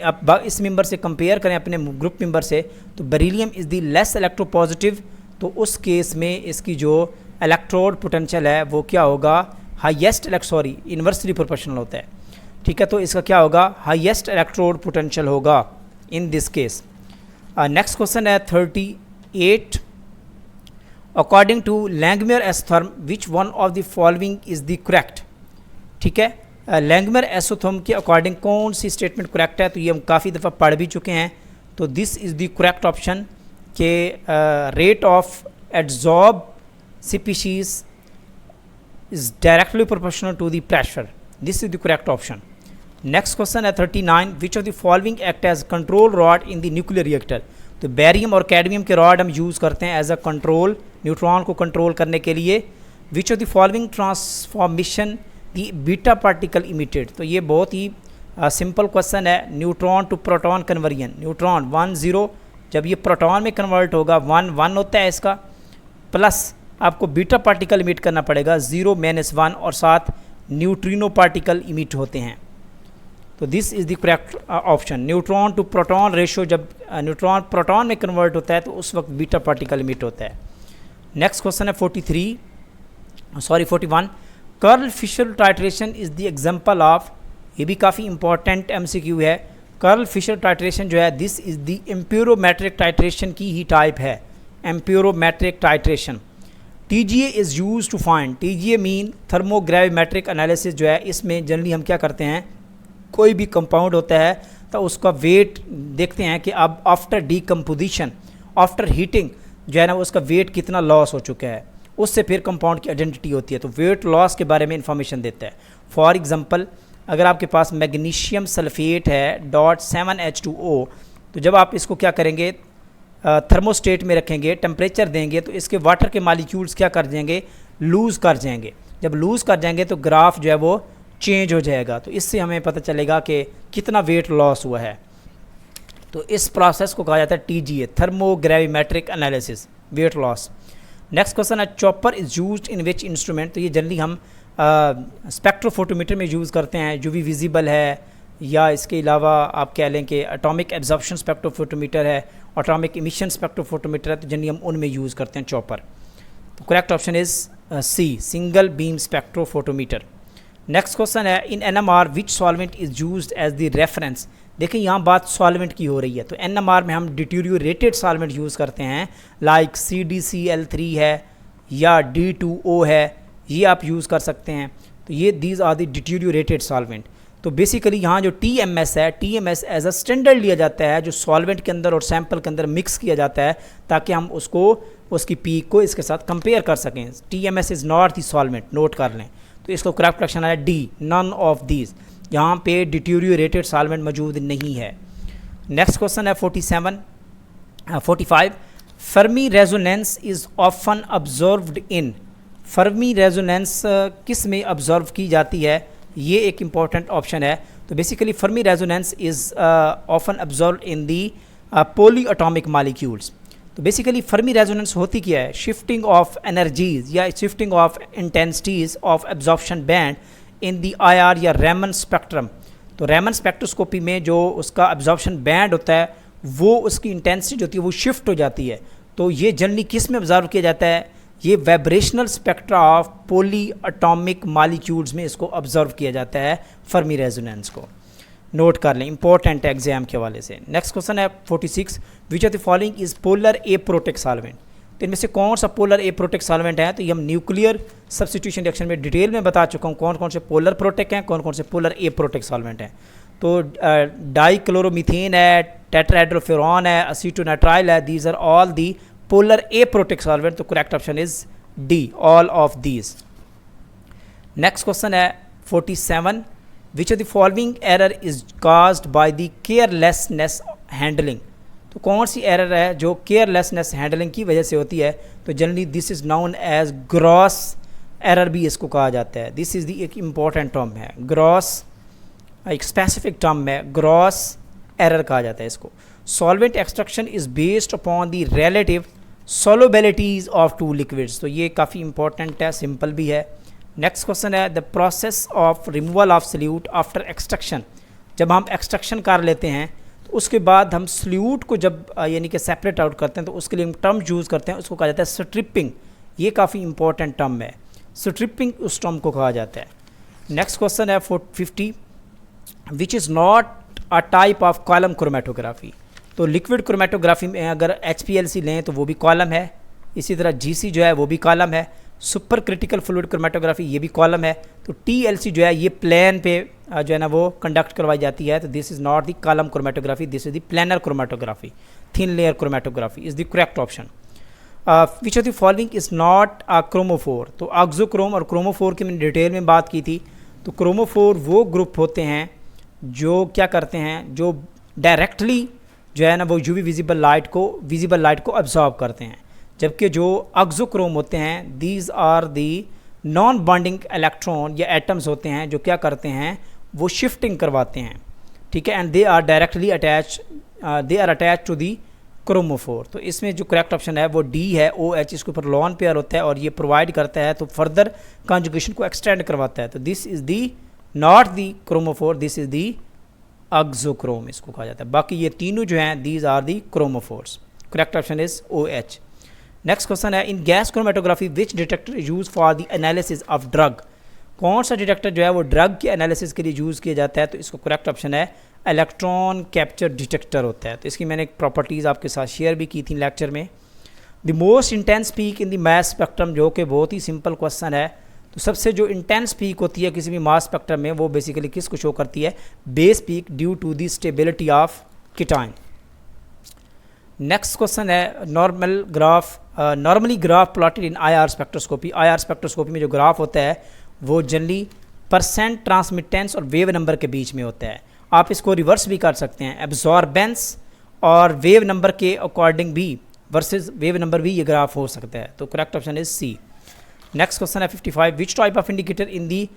इस मेंबर से कंपेयर करें अपने ग्रुप मेंबर से, तो beryllium is the less electro positive, तो उस केस में इसकी जो इलेक्ट्रोड पोटेंशियल है वो क्या होगा, हाईएस्ट इन्वर्सली प्रोपोर्शनल होता है। ठीक है, तो इसका क्या होगा, हाईएस्ट इलेक्ट्रोड पोटेंशियल होगा in this case. Next question है 38, according to Langmuir isotherm which one of the following is the correct. ठीक है, लैंगमियर एसोथर्म के अकॉर्डिंग कौन सी स्टेटमेंट करेक्ट है, तो ये हम काफ़ी दफ़ा पढ़ भी चुके हैं। तो this is the correct option के rate of adsorb species is directly proportional to the pressure. This is the correct option. Next question है 39, which of the following act as control rod in the nuclear reactor। तो barium और cadmium के rod हम use करते हैं as a control, neutron को control करने के लिए। Which of the following transformation the beta particle emitted, तो ये बहुत ही सिंपल क्वेश्चन है। Neutron to proton conversion, neutron 1 0, जब ये प्रोटॉन में कन्वर्ट होगा 1 1 होता है इसका, प्लस आपको बीटा पार्टिकल इमिट करना पड़ेगा 0 -1, और साथ न्यूट्रिनो पार्टिकल इमिट होते हैं। तो this is the correct option. Neutron to proton ratio, जब न्यूट्रॉन प्रोटॉन में कन्वर्ट होता है तो उस वक्त बीटा पार्टिकल इमिट होता है। नेक्स्ट क्वेश्चन है 41, Karl Fischer titration is the example of, ये भी काफ़ी इंपॉर्टेंट MCQ है। कर्ल फिशर टाइट्रेशन जो है this is the amperometric titration की ही टाइप है, amperometric titration. TGA is use to find, TGA mean thermogravimetric analysis जो है, इसमें जनरली हम क्या करते हैं, कोई भी कंपाउंड होता है तो उसका वेट देखते हैं कि अब आफ्टर डीकम्पोजिशन, आफ्टर हीटिंग जो है ना उसका वेट कितना लॉस हो चुका है, उससे फिर कंपाउंड की आइडेंटिटी होती है, तो वेट लॉस के बारे में इंफॉर्मेशन देता है। फॉर एग्जांपल अगर आपके पास मैग्नीशियम सल्फेट है .7H2O, तो जब आप इसको क्या करेंगे थर्मोस्टेट में रखेंगे, टेम्परेचर देंगे, तो इसके वाटर के मालिक्यूल्स क्या कर जाएंगे, लूज़ कर जाएंगे। जब लूज़ कर जाएंगे तो ग्राफ जो है वो चेंज हो जाएगा, तो इससे हमें पता चलेगा कि कितना वेट लॉस हुआ है। तो इस प्रोसेस को कहा जाता है TGA, thermogravimetric analysis, weight loss. Next question है chopper is used in which instrument. तो ये जनरली हम स्पेक्ट्रोफोटोमीटर में यूज़ करते हैं, जो भी विजिबल है, या इसके अलावा आप कह लें कि एटॉमिक एब्जॉर्प्शन स्पेक्ट्रोफोटोमीटर है, एटॉमिक इमिशन स्पेक्ट्रोफोटोमीटर है, तो जनरली हम उनमें यूज़ करते हैं चॉपर। तो correct option is C, single beam spectrophotometer. Next question है in NMR which solvent is used as the reference. देखिए यहाँ बात सॉल्वेंट की हो रही है, तो NMR में हम डिटीरियोरेटेड सॉल्वेंट यूज़ करते हैं, लाइक CdCl3 है या D2O है, ये आप यूज़ कर सकते हैं। तो ये these are the deteriorated solvent. तो बेसिकली यहाँ जो TMS है, TMS एज अ स्टैंडर्ड लिया जाता है, जो सॉल्वेंट के अंदर और सैंपल के अंदर मिक्स किया जाता है, ताकि हम उसको उसकी पीक को इसके साथ कंपेयर कर सकें। TMS is not the solvent, note कर लें। तो इसको करेक्ट ऑप्शन है D, नन ऑफ दीज। यहाँ पे डिटीरियोरेटेड सॉल्वेंट मौजूद नहीं है। नेक्स्ट क्वेश्चन है 45, Fermi resonance is often observed in. Fermi resonance किस में ऑब्जर्व की जाती है, ये एक इम्पॉर्टेंट ऑप्शन है। तो basically Fermi resonance is often observed in the polyatomic molecules. तो बेसिकली फर्मी रेजोनेंस होती क्या है, शिफ्टिंग ऑफ एनर्जीज या shifting of intensities of absorption band in the IR या रैमन स्पेक्ट्रम। तो रैमन स्पेक्ट्रोस्कोपी में जो उसका एब्जॉर्प्शन बैंड होता है, वो उसकी इंटेंसिटी जो होती है वो शिफ्ट हो जाती है। तो ये जनरली किस में ऑब्जर्व किया जाता है, ये vibrational spectra of polyatomic molecules में इसको ऑब्जर्व किया जाता है, फर्मी रेजोनेंस को। नोट कर लें, इंपॉर्टेंट है एग्जाम के हवाले से। नेक्स्ट क्वेश्चन है 46, विच of the following is polar aprotic solvent. तो इनमें से कौन सा पोलर एप्रोटिक सॉल्वेंट है। तो ये हम न्यूक्लियर सब्स्टिट्यूशन रिएक्शन में डिटेल में बता चुका हूँ कौन कौन से पोलर प्रोटिक हैं, कौन कौन से पोलर एप्रोटिक सॉल्वेंट हैं। तो डाइक्लोरोमीथेन है, टेट्राहाइड्रोफ्यूरॉन है, असीटोनाइट्राइल है, these are all the polar aprotic solvent. तो correct option is D, all of these. Next question है 47, which of the following error is caused by the carelessness handling. तो कौन सी error है जो carelessness handling की वजह से होती है। तो generally this is known as gross error भी इसको कहा जाता है। दिस इज़ दी एक इम्पॉर्टेंट टर्म है, ग्रॉस एक स्पेसिफिक टर्म है, ग्रॉस एरर कहा जाता है इसको। Solvent extraction is based upon the relative solubilities of two liquids. तो ये काफ़ी इंपॉर्टेंट है, सिंपल भी है। नेक्स्ट क्वेश्चन है the process of removal of solute after extraction. जब हम एक्सट्रैक्शन कर लेते हैं तो उसके बाद हम सल्यूट को जब यानी कि सेपरेट आउट करते हैं, तो उसके लिए हम टर्म यूज़ करते हैं, उसको कहा जाता है स्ट्रिपिंग। ये काफ़ी इंपॉर्टेंट टर्म है, स्ट्रिपिंग उस टर्म को कहा जाता है। नेक्स्ट क्वेश्चन है 50, which is not a type of column chromatography. तो लिक्विड क्रोमेटोग्राफी में अगर HPLC लें तो वो भी कॉलम है, इसी तरह GC जो है वो भी कॉलम है, सुपर क्रिटिकल फ्लूइड क्रोमेटोग्राफी ये भी कॉलम है। तो TLC जो है ये प्लेन पे जो है ना वो कंडक्ट करवाई जाती है। तो this is not the column chromatography, this is the planar chromatography, thin layer chromatography is the correct option. Which of the following is not a chromophore. तो ऑक्सोक्रोम और क्रोमोफोर की मैंने डिटेल में बात की थी। तो क्रोमोफोर वो ग्रुप होते हैं जो क्या करते हैं, जो डायरेक्टली जो है ना वो UV विजिबल लाइट को अब्जॉर्ब करते हैं, जबकि जो ऑक्सोक्रोम होते हैं these are the non bonding electron या एटम्स होते हैं जो क्या करते हैं, वो शिफ्टिंग करवाते हैं, ठीक है, and they are directly attach to the chromophore. तो इसमें जो करेक्ट ऑप्शन है वो D है, OH इसके ऊपर लॉन पेयर होता है और ये प्रोवाइड करता है, तो फर्दर कॉन्जुगेशन को एक्सटेंड करवाता है। तो this is the not the chromophore, this is the auxochrome इसको कहा जाता है। बाकी ये तीनों जो हैं these are the chromophores. Correct option is OH। Next question है in gas chromatography which detector use for the analysis of drug. कौन सा डिटेक्टर जो है वो ड्रग के एनालिसिस के लिए यूज़ किया जाता है। तो इसको करेक्ट ऑप्शन है इलेक्ट्रॉन कैप्चर डिटेक्टर होता है। तो इसकी मैंने प्रॉपर्टीज़ आपके साथ शेयर भी की थी लेक्चर में। The most intense peak in the mass spectrum, जो कि बहुत ही सिंपल क्वेश्चन है। तो सबसे जो इंटेंस पीक होती है किसी भी मास स्पेक्ट्रम में, वो बेसिकली किसको शो करती है, base peak due to the stability of ketene. Next question है normally graph plotted in IR spectroscopy. IR spectroscopy में जो ग्राफ होता है वो जनरली परसेंट ट्रांसमिटेंस और वेव नंबर के बीच में होता है। आप इसको रिवर्स भी कर सकते हैं, एब्जॉर्बेंस और वेव नंबर के अकॉर्डिंग भी वर्सेस वेव नंबर भी ये ग्राफ हो सकता है। तो correct option is C. Next question है 55, which type of indicator in the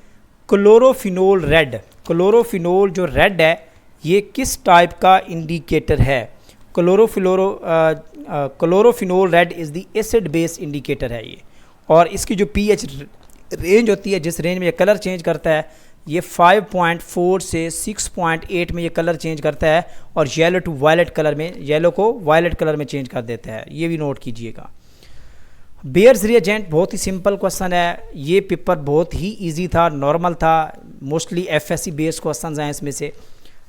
chlorophenol red. Chlorophenol जो रेड है ये किस टाइप का इंडिकेटर है? Chlorophenol red is the acid base indicator है ये, और इसकी जो pH रेंज होती है, जिस रेंज में ये कलर चेंज करता है, ये 5.4 से 6.8 में ये कलर चेंज करता है, और येलो टू वायलेट कलर में, येलो को वायलेट कलर में चेंज कर देता है। ये भी नोट कीजिएगा। बेयर्स रिएजेंट बहुत ही सिंपल क्वेश्चन है, ये पेपर बहुत ही इजी था, नॉर्मल था, मोस्टली FSC बेस्ड क्वेश्चन हैं इसमें से।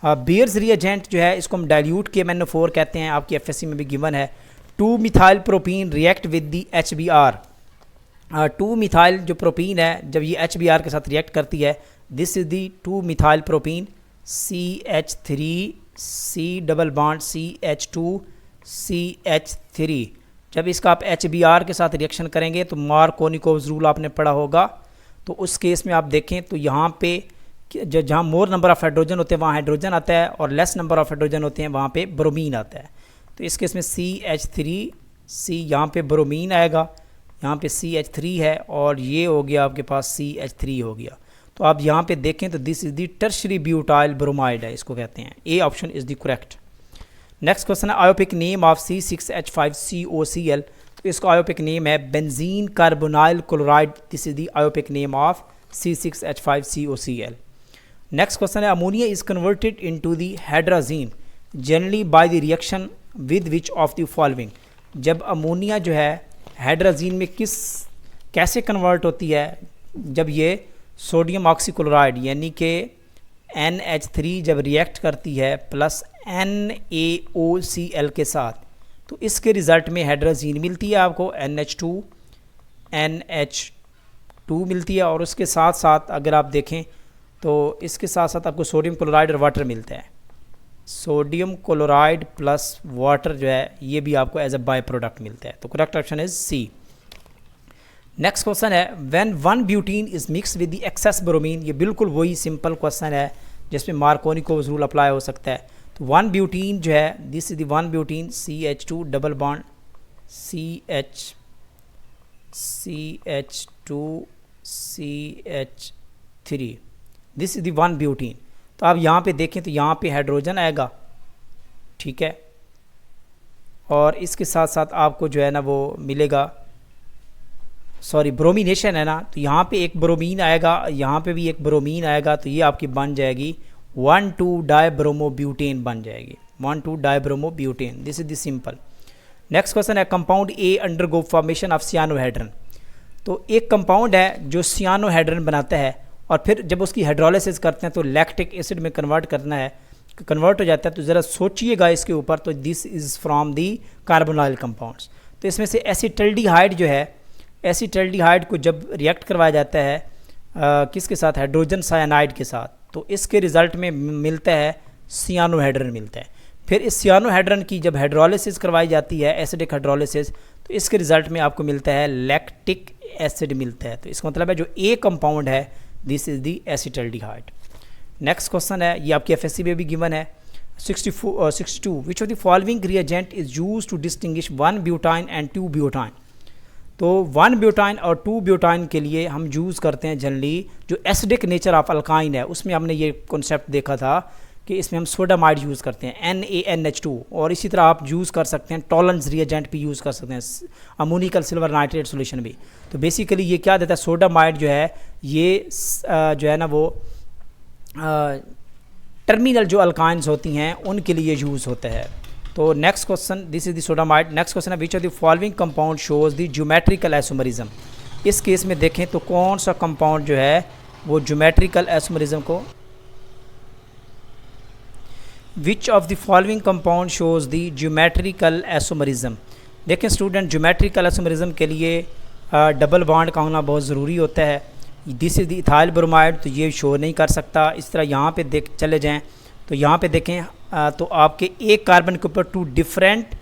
बेयर्स रिएजेंट जो है इसको हम डाइल्यूट KMnO4 कहते हैं, आपकी FSC में भी गिवन है। 2 methyl propene react with the HBr। 2 methyl जो प्रोपीन है जब ये HBr के साथ रिएक्ट करती है, this is the 2 methyl propene CH3C double bond CH2CH3। जब इसका आप HBr के साथ रिएक्शन करेंगे तो मार्कोनिकोव्स रूल आपने पढ़ा होगा, तो उस केस में आप देखें तो यहाँ पे जहाँ मोर नंबर ऑफ हाइड्रोजन होते हैं वहाँ हाइड्रोजन आता है, और लेस नंबर ऑफ हाइड्रोजन होते हैं वहाँ पे ब्रोमीन आता है। तो इस केस में CH3C यहाँ पे ब्रोमीन आएगा, यहाँ पे CH3 है, और ये हो गया आपके पास CH3 हो गया। तो आप यहाँ पे देखें तो this is the tertiary butyl bromide है, इसको कहते हैं। A option is the correct. Next question है आयोपिक नेम ऑफ C6H5COCl। तो इसका आयोपिक नेम है benzene carbonyl chloride. This is the IUPAC name of C6H5COCl। Next question है ammonia is converted into the hydrazine generally by the reaction with which of the following. जब ammonia जो है hydrazine में कैसे convert होती है? जब ये सोडियम ऑक्सीक्लोराइड यानी कि NH3 जब रिएक्ट करती है प्लस NaOCl के साथ, तो इसके रिज़ल्ट में हाइड्रोजीन मिलती है आपको, NH2 मिलती है, और उसके साथ साथ अगर आप देखें तो इसके साथ साथ आपको सोडियम क्लोराइड और वाटर मिलता है। सोडियम क्लोराइड प्लस वाटर जो है ये भी आपको एज अ बाय प्रोडक्ट मिलता है। तो correct option is C. Next question है when 1 butene is mix with the excess bromine. ये बिल्कुल वही सिंपल क्वेश्चन है जिसमें मार्कोनिकोव्स रूल अप्लाई हो सकता है। तो 1 ब्यूटीन जो है, this is the 1 butene CH2 double bond CH2CH3, this is the 1 butene. तो आप यहाँ पे देखें तो यहाँ पे हाइड्रोजन आएगा, ठीक है, और इसके साथ साथ आपको जो है ना वो मिलेगा, सॉरी ब्रोमिनेशन है ना, तो यहाँ पे एक ब्रोमीन आएगा, यहाँ पे भी एक ब्रोमीन आएगा, तो ये आपकी बन जाएगी 1,2-डाइब्रोमोब्यूटेन बन जाएगी, one two dibromobutane. This is the simple. Next question है compound A undergo formation of cyanohydrin. तो एक कंपाउंड है जो सियानोहाइड्रन बनाता है, और फिर जब उसकी हाइड्रोलिसिस करते हैं तो लैक्टिक एसिड में कन्वर्ट हो जाता है। तो ज़रा सोचिएगा इसके ऊपर, तो this is from the carbonyl compounds. तो इसमें से एसिटल्डिहाइड जो है, एसिटल्डिहाइड को जब रिएक्ट करवाया जाता है किसके साथ? हाइड्रोजन साइनाइड के साथ, तो इसके रिज़ल्ट में मिलता है सियानोहाइड्रन मिलता है। फिर इस सियानोहाइड्रन की जब हाइड्रोलिसिस करवाई जाती है, एसिडिक हाइड्रोलिसिस, तो इसके रिज़ल्ट में आपको मिलता है लैक्टिक एसिड मिलता है। तो इसका मतलब है जो ए कंपाउंड है this is the acetaldehyde. Next question है, ये आपकी FSC में भी गिवन है 62 which of the following reagent is use to distinguish 1 butyne and 2 butyne. तो 1 ब्यूटाइन और 2 ब्यूटाइन के लिए हम यूज़ करते हैं जनरली जो एसिडिक नेचर ऑफ अल्काइन है, उसमें हमने ये कॉन्सेप्ट देखा था कि इसमें हम सोडामाइड यूज़ करते हैं NaNH2, और इसी तरह आप यूज़ कर सकते हैं टॉलरेंस रिएजेंट भी यूज़ कर सकते हैं, अमोनिकल सिल्वर नाइट्रेट सॉल्यूशन भी। तो बेसिकली ये क्या देता है, सोडामाइड जो है ये जो है ना वो टर्मिनल जो अल्काइंस होती हैं उनके लिए यूज़ होता है। तो next question, this is the sodamide. Next question है which of the following compound shows the geometrical isomerism. इस केस में देखें तो कौन सा कंपाउंड जो है वो ज्योमेट्रिकल आइसोमरिज्म को, विच of the following compound shows the geometrical isomerism. देखें स्टूडेंट, ज्योमेट्रिकल आइसोमरिज्म के लिए डबल बॉन्ड का होना बहुत ज़रूरी होता है। This is the ethyl bromide, तो ये शो नहीं कर सकता। इस तरह यहाँ पे चले जाएँ तो यहाँ पे देखें तो आपके एक कार्बन के ऊपर 2 डिफरेंट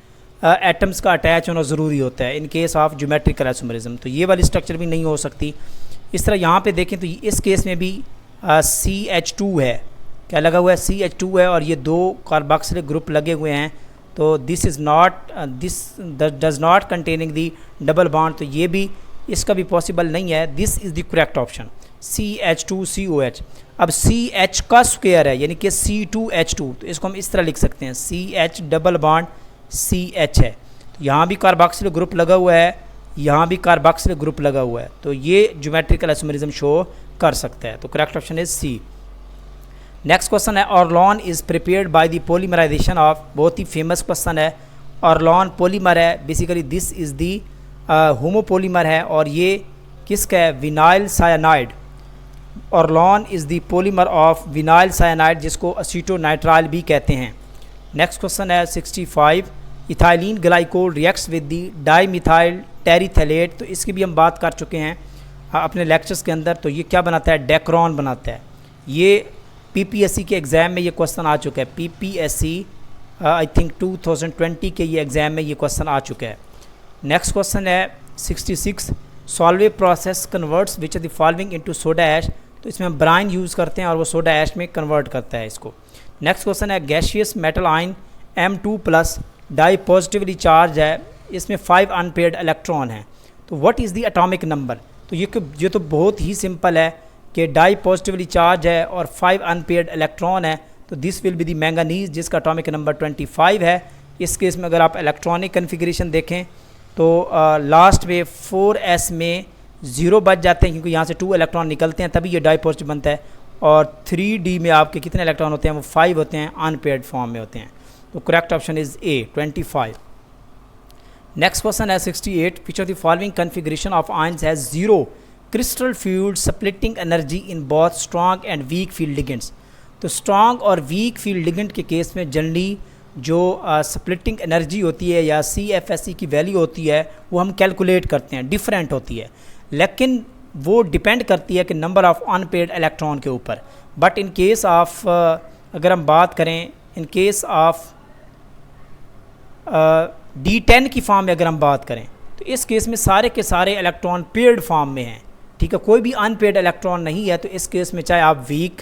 एटम्स का अटैच होना ज़रूरी होता है इन केस ऑफ ज्योमेट्रिकल आइसोमरिज्म। तो ये वाली स्ट्रक्चर भी नहीं हो सकती। इस तरह यहाँ पे देखें तो इस केस में भी CH2 है, क्या लगा हुआ है, CH2 है, और ये 2 कार्बोक्सिलिक ग्रुप लगे हुए हैं। तो this is not, this does not containing the double bond, तो ये भी इसका भी पॉसिबल नहीं है। This is the correct option CH2COH। अब CH का स्क्वायर है यानी कि C2H2, तो इसको हम इस तरह लिख सकते हैं CH डबल बॉन्ड CH है। तो यहाँ भी कार्बोक्सिलिक ग्रुप लगा हुआ है, यहाँ भी कार्बोक्सिलिक ग्रुप लगा हुआ है, तो ये ज्योमेट्रिकल आइसोमरिज्म शो कर सकता है। तो correct option is C। Next question है Orlon is prepared by the polymerization of, बहुत ही फेमस क्वेश्चन है। ऑर्लॉन पॉलीमर है, basically this is the homopolymer है, और ये किसका है, vinyl cyanide. Orlon is the polymer of vinyl cyanide, जिसको असीटोनाइट्राइल भी कहते हैं। नेक्स्ट क्वेश्चन है 65, ethylene glycol reacts with the dimethyl terephthalate. तो इसकी भी हम बात कर चुके हैं अपने लेक्चर्स के अंदर। तो ये क्या बनाता है, डेक्रॉन बनाता है। ये PPSC के एग्ज़ाम में ये क्वेश्चन आ चुका है, PPSC आई थिंक 2020 के ये एग्ज़ाम में ये क्वेश्चन आ चुका है। नेक्स्ट क्वेश्चन है 66, Solvay process converts which of the following into soda ash. तो इसमें हम ब्राइन यूज़ करते हैं और वो सोडा ऐश में कन्वर्ट करता है इसको। नेक्स्ट क्वेश्चन है gaseous metal ion M2+ di positively charge है, इसमें 5 अनपेयर्ड इलेक्ट्रॉन हैं। तो what is the atomic number. तो ये तो बहुत ही सिंपल है कि डाई पॉजिटिवली चार्ज है और 5 अनपेयर्ड इलेक्ट्रॉन है, तो this will be the manganese, जिसका एटॉमिक नंबर 25 है। इस केस में अगर आप इलेक्ट्रॉनिक कन्फिगरेशन देखें तो लास्ट में 4s में 0 बच जाते हैं, क्योंकि यहाँ से 2 इलेक्ट्रॉन निकलते हैं, तभी ये डाई पॉजिटिव बनता है। और 3d में आपके कितने इलेक्ट्रॉन होते हैं, वो 5 होते हैं, अनपेयर्ड फॉर्म में होते हैं। तो correct option is A 25। Next question है 68, विच of the following configuration of ions has 0 crystal field splitting energy in both strong and weak field ligands. तो स्ट्रॉन्ग और वीक फील्ड लिगेंड के केस में generally जो स्प्लिटिंग एनर्जी होती है या CFSE की वैल्यू होती है वो हम कैलकुलेट करते हैं, डिफरेंट होती है, लेकिन वो डिपेंड करती है कि नंबर ऑफ़ अनपेयर्ड इलेक्ट्रॉन के ऊपर। बट इन केस ऑफ अगर हम बात करें इन केस ऑफ D10 की फॉर्म में अगर हम बात करें तो इस केस में सारे के सारे इलेक्ट्रॉन पेयर्ड फॉर्म में हैं, ठीक है, कोई भी अनपेयर्ड इलेक्ट्रॉन नहीं है। तो इस केस में चाहे आप वीक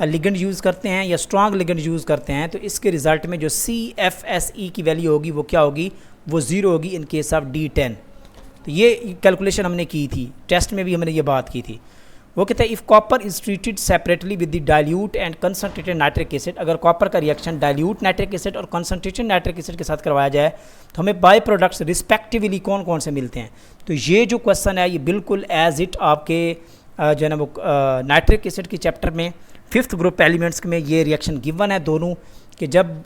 लिगेंड यूज़ करते हैं या स्ट्रॉन्ग लिगेंड यूज़ करते हैं, तो इसके रिज़ल्ट में जो CFSE की वैल्यू होगी वो क्या होगी, वो 0 होगी इन केस ऑफ D10। तो ये कैलकुलेशन हमने की थी, टेस्ट में भी हमने ये बात की थी। वो कहते हैं if copper is treated separately with the dilute and concentrated nitric acid, अगर कॉपर का रिएक्शन डाइल्यूट नाइट्रिक एसिड और कंसनट्रेटेड नाइट्रिक एसिड के साथ करवाया जाए तो हमें बाई प्रोडक्ट्स रिस्पेक्टिवली कौन कौन से मिलते हैं। तो ये जो क्वेश्चन है ये बिल्कुल एज इट आपके जो है ना वो नाइट्रिक एसिड की चैप्टर में 5th ग्रुप एलिमेंट्स में ये रिएक्शन गिवन है दोनों, कि जब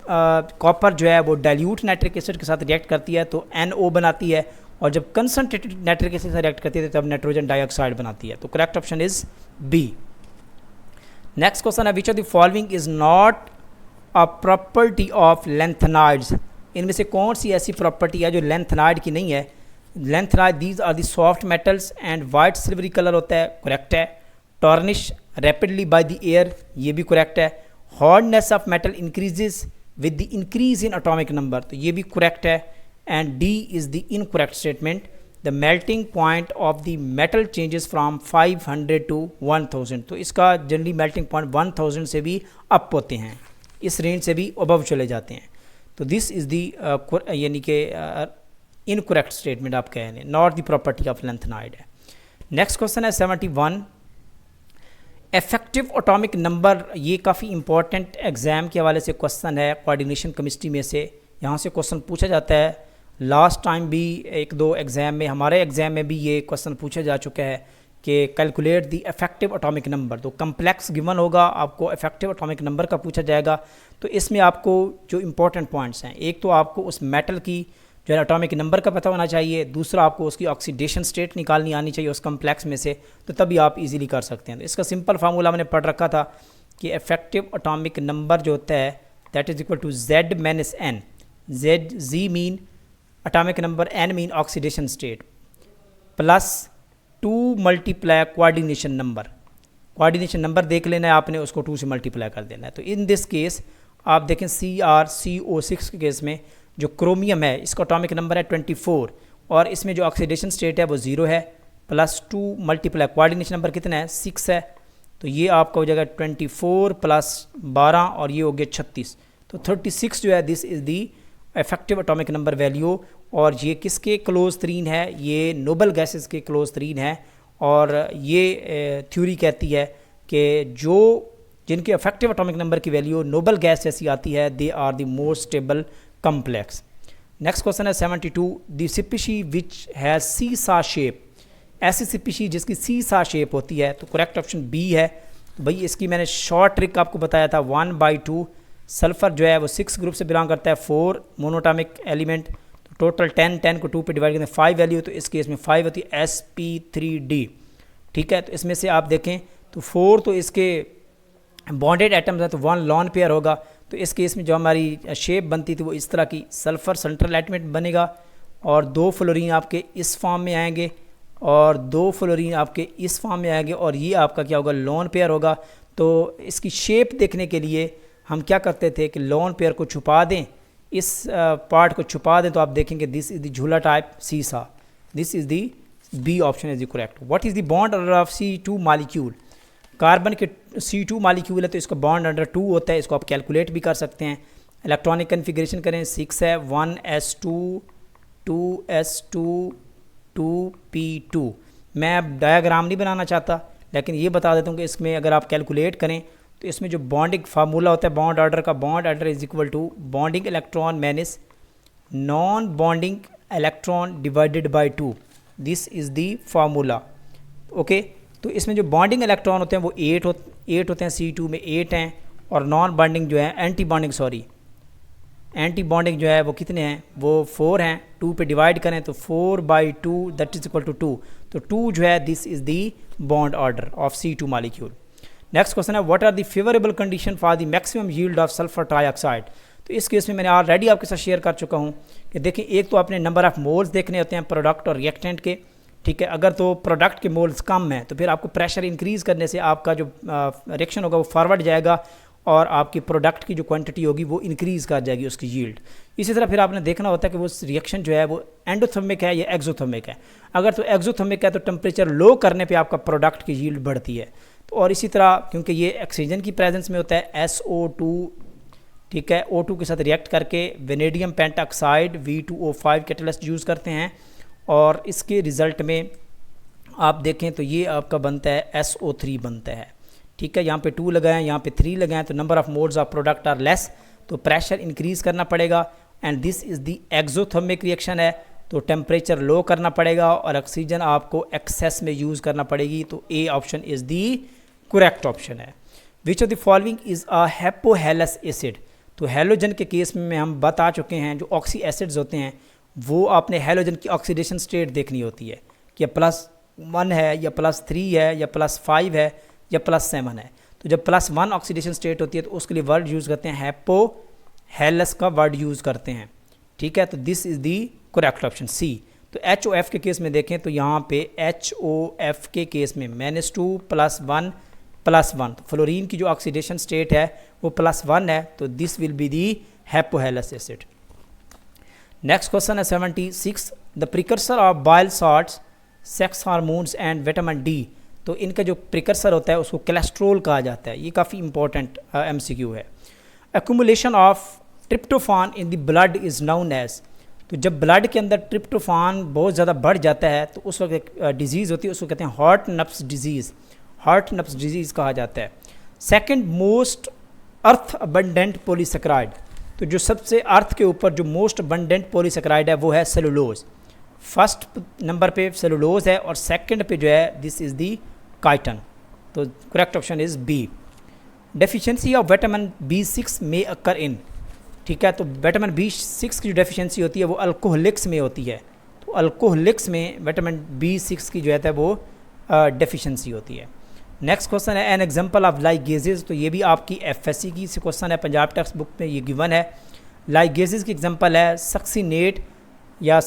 कॉपर जो है वो डाइल्यूट नाइट्रिक एसिड के साथ रिएक्ट करती है तो NO बनाती है, और जब कंसनट्रेटेड नाइट्रिक एसिड से रिएक्ट करती है तब नाइट्रोजन डाइऑक्साइड बनाती है। तो correct option is B। Next question है which of the following is not a property of lanthanides. इनमें से कौन सी ऐसी प्रॉपर्टी है जो लेंथेनाइड की नहीं है। Lanthanide these are the soft metals and white silvery colour होता है, करेक्ट है। Tarnish rapidly by the air, ये भी करेक्ट है। Hardness of metal increases with the increase in atomic number, तो ये भी करेक्ट है। And D is the incorrect statement. The melting point of the metal changes from 500 to 1000, तो इसका generally melting point 1000 से भी अप होते हैं, इस रेंज से भी अबव चले जाते हैं। तो दिस इज़ द यानी कि इनकरेक्ट स्टेटमेंट आप कह लें, not the property of lanthanide है। नेक्स्ट क्वेश्चन है 71, इफेक्टिव एटॉमिक नंबर। ये काफ़ी इंपॉर्टेंट एग्ज़ाम के हवाले से क्वेश्चन है, कोऑर्डिनेशन केमिस्ट्री में से यहाँ से क्वेश्चन पूछा जाता है। लास्ट टाइम भी 1-2 एग्ज़ाम में, हमारे एग्ज़ाम में भी ये क्वेश्चन पूछा जा चुका है कि calculate the effective atomic number. तो कम्प्लेक्स गिवन होगा, आपको इफेक्टिव एटॉमिक नंबर का पूछा जाएगा। तो इसमें आपको जो इंपॉर्टेंट पॉइंट्स हैं, एक तो आपको उस मेटल की जो है एटॉमिक नंबर का पता होना चाहिए, दूसरा आपको उसकी ऑक्सीडेशन स्टेट निकालनी आनी चाहिए उस कम्प्लेक्स में से, तो तभी आप इजीली कर सकते हैं। तो इसका सिंपल फार्मूला मैंने पढ़ रखा था कि इफेक्टिव एटॉमिक नंबर जो होता है that is equal to Z-N। Z mean atomic number, N mean oxidation state, plus 2 multiply coordination number. Coordination number देख लेना है आपने, उसको 2 से मल्टीप्लाई कर देना है। तो इन दिस केस आप देखें CrCO6 के केस में जो क्रोमियम है इसका एटॉमिक नंबर है 24 और इसमें जो ऑक्सीडेशन स्टेट है वो 0 है, +2 मल्टीप्लाई कोऑर्डिनेशन नंबर कितना है 6 है, तो ये आपका हो जाएगा 24 + 12 और ये हो गया 36, तो 36 जो है this is the effective atomic number value. और ये किसके क्लोज तरीन है, ये नोबल गैसेस के क्लोज तरीन है। और ये थ्योरी कहती है कि जो जिनके इफेक्टिव एटॉमिक नंबर की वैल्यू नोबल गैस जैसी आती है they are the most stable complex. Next question है 72, the species which has seesaw shape, ऐसी स्पीशी जिसकी सीसा शेप होती है, तो करेक्ट ऑप्शन बी है। तो भाई इसकी मैंने शॉर्ट ट्रिक आपको बताया था 1/2, सल्फ़र जो है वो 6 ग्रुप से बिलोंग करता है, 4 मोनोटॉमिक एलिमेंट, तो टोटल 10 को 2 पे डिवाइड करते हैं 5 वैल्यू, तो इस केस में 5 होती है sp3d। ठीक है, तो इसमें से आप देखें तो 4 तो इसके बॉन्डेड एटम्स हैं तो 1 लॉन पेयर होगा, तो इस केस में जो हमारी शेप बनती थी वो इस तरह की सल्फ़र सेंट्रल एटमेंट बनेगा और 2 फ्लोरीन आपके इस फॉर्म में आएंगे और 2 फ्लोरीन आपके इस फॉर्म में आएंगे और ये आपका क्या होगा लॉन पेयर होगा। तो इसकी शेप देखने के लिए हम क्या करते थे कि लॉन पेयर को छुपा दें, इस पार्ट को छुपा दें, तो आप देखेंगे दिस इज़ द झूला type seesaw, this is the B option is the correct. What is the bond order of C2 molecule, carbon के C2 मॉलिक्यूल है तो इसका बॉन्ड अंडर 2 होता है, इसको आप कैलकुलेट भी कर सकते हैं। इलेक्ट्रॉनिक कन्फिग्रेशन करें 6 है, 1s2 2s2 2p2। मैं अब डायग्राम नहीं बनाना चाहता लेकिन ये बता देता हूँ कि इसमें अगर आप कैलकुलेट करें तो इसमें जो बॉन्डिंग फार्मूला होता है बॉन्ड ऑर्डर का, bond order is equal to bonding electron minus non bonding electron divided by 2, this is the formula. Okay, तो इसमें जो बॉन्डिंग इलेक्ट्रॉन होते हैं वो 8 होते हैं, C2 में 8 हैं, और नॉन बॉन्डिंग जो है एंटी बॉन्डिंग जो है वो कितने हैं, वो 4 हैं। 2 पे डिवाइड करें तो 4/2 दैट इज इक्वल टू 2, तो 2 जो है this is the bond order of C2 molecule. Next question है what are the favourable condition for the maximum yield of sulphur trioxide. तो इस केस में मैंने ऑलरेडी आपके साथ शेयर कर चुका हूँ कि देखिए एक तो आपने नंबर ऑफ मोल्स देखने होते हैं प्रोडक्ट और रिएक्टेंट के, ठीक है। अगर तो प्रोडक्ट के मोल्स कम हैं तो फिर आपको प्रेशर इंक्रीज़ करने से आपका जो रिएक्शन होगा वो फॉरवर्ड जाएगा और आपकी प्रोडक्ट की जो क्वांटिटी होगी वो इंक्रीज़ कर जाएगी उसकी यील्ड। इसी तरह फिर आपने देखना होता है कि वो रिएक्शन जो है वो एंडोथर्मिक है या एक्सोथर्मिक है। अगर तो एक्सोथर्मिक है तो टेम्परेचर लो करने पे आपका प्रोडक्ट की यील्ड बढ़ती है। तो और इसी तरह क्योंकि ये ऑक्सीजन की प्रेजेंस में होता है SO2, ठीक है, O2 के साथ रिएक्ट करके vanadium pentoxide V2O5 catalyst use करते हैं और इसके रिज़ल्ट में आप देखें तो ये आपका बनता है SO3 बनता है, ठीक है। यहाँ पे 2 लगाएं, यहाँ पे 3 लगाएं तो number of moles of product are less, तो प्रेशर इंक्रीज़ करना पड़ेगा and this is the exothermic reaction है, तो टेम्परेचर लो करना पड़ेगा और ऑक्सीजन आपको एक्सेस में यूज़ करना पड़ेगी। तो A option is the correct option है। Which of the following is a hypohalous acid, तो हेलोजन के केस में हम बता चुके हैं जो ऑक्सी एसिड्स होते हैं वो आपने हेलोजन की ऑक्सीडेशन स्टेट देखनी होती है कि +1 है या +3 है या +5 है या +7 है। तो जब +1 ऑक्सीडेशन स्टेट होती है तो उसके लिए वर्ड यूज़ करते हैं हेपोहेलस का वर्ड यूज़ करते हैं, ठीक है। तो this is the correct option C. तो HOF के केस में देखें तो यहाँ पे HOF के केस में -2 +1 +1, तो फ्लोरीन की जो ऑक्सीडेशन स्टेट है वो +1 है, तो this will be the hypohalous acid. Next question है 76, the precursor of bile salts, sex hormones and vitamin D, तो इनका जो प्रिकर्सर होता है उसको कोलेस्ट्रोल कहा जाता है। ये काफ़ी इंपॉर्टेंट MCQ है। Accumulation of tryptophan in the blood is known as, तो जब ब्लड के अंदर ट्रिप्टोफान बहुत ज़्यादा बढ़ जाता है तो उस वक्त एक डिजीज़ होती है, उसको कहते हैं हार्ट नप्स डिजीज़ कहा जाता है। सेकंड मोस्ट अर्थ अबंडेंट पॉलीसेकेराइड, तो जो सबसे अर्थ के ऊपर जो मोस्ट अबंडेंट पॉलीसेकेराइड है वो है सेलुलोज। फर्स्ट नंबर पे सेलुलोज है और सेकंड पे जो है दिस इज़ दी काइटन, तो correct option is B. Deficiency of vitamin B6 में अकर इन, ठीक है, तो विटामिन B6 की जो डेफिशिएंसी होती है वो अल्कोहलिक्स में होती है, तो अल्कोहलिक्स में विटामिन B6 की जो है वो डेफिशिएंसी होती है। नेक्स्ट क्वेश्चन है एन एग्जांपल ऑफ लाइगेजेस, तो ये भी आपकी FSC की क्वेश्चन है, पंजाब टेक्स्ट बुक में ये गिवन है। लाइगेजेस की एग्जांपल है सक्सीनेट या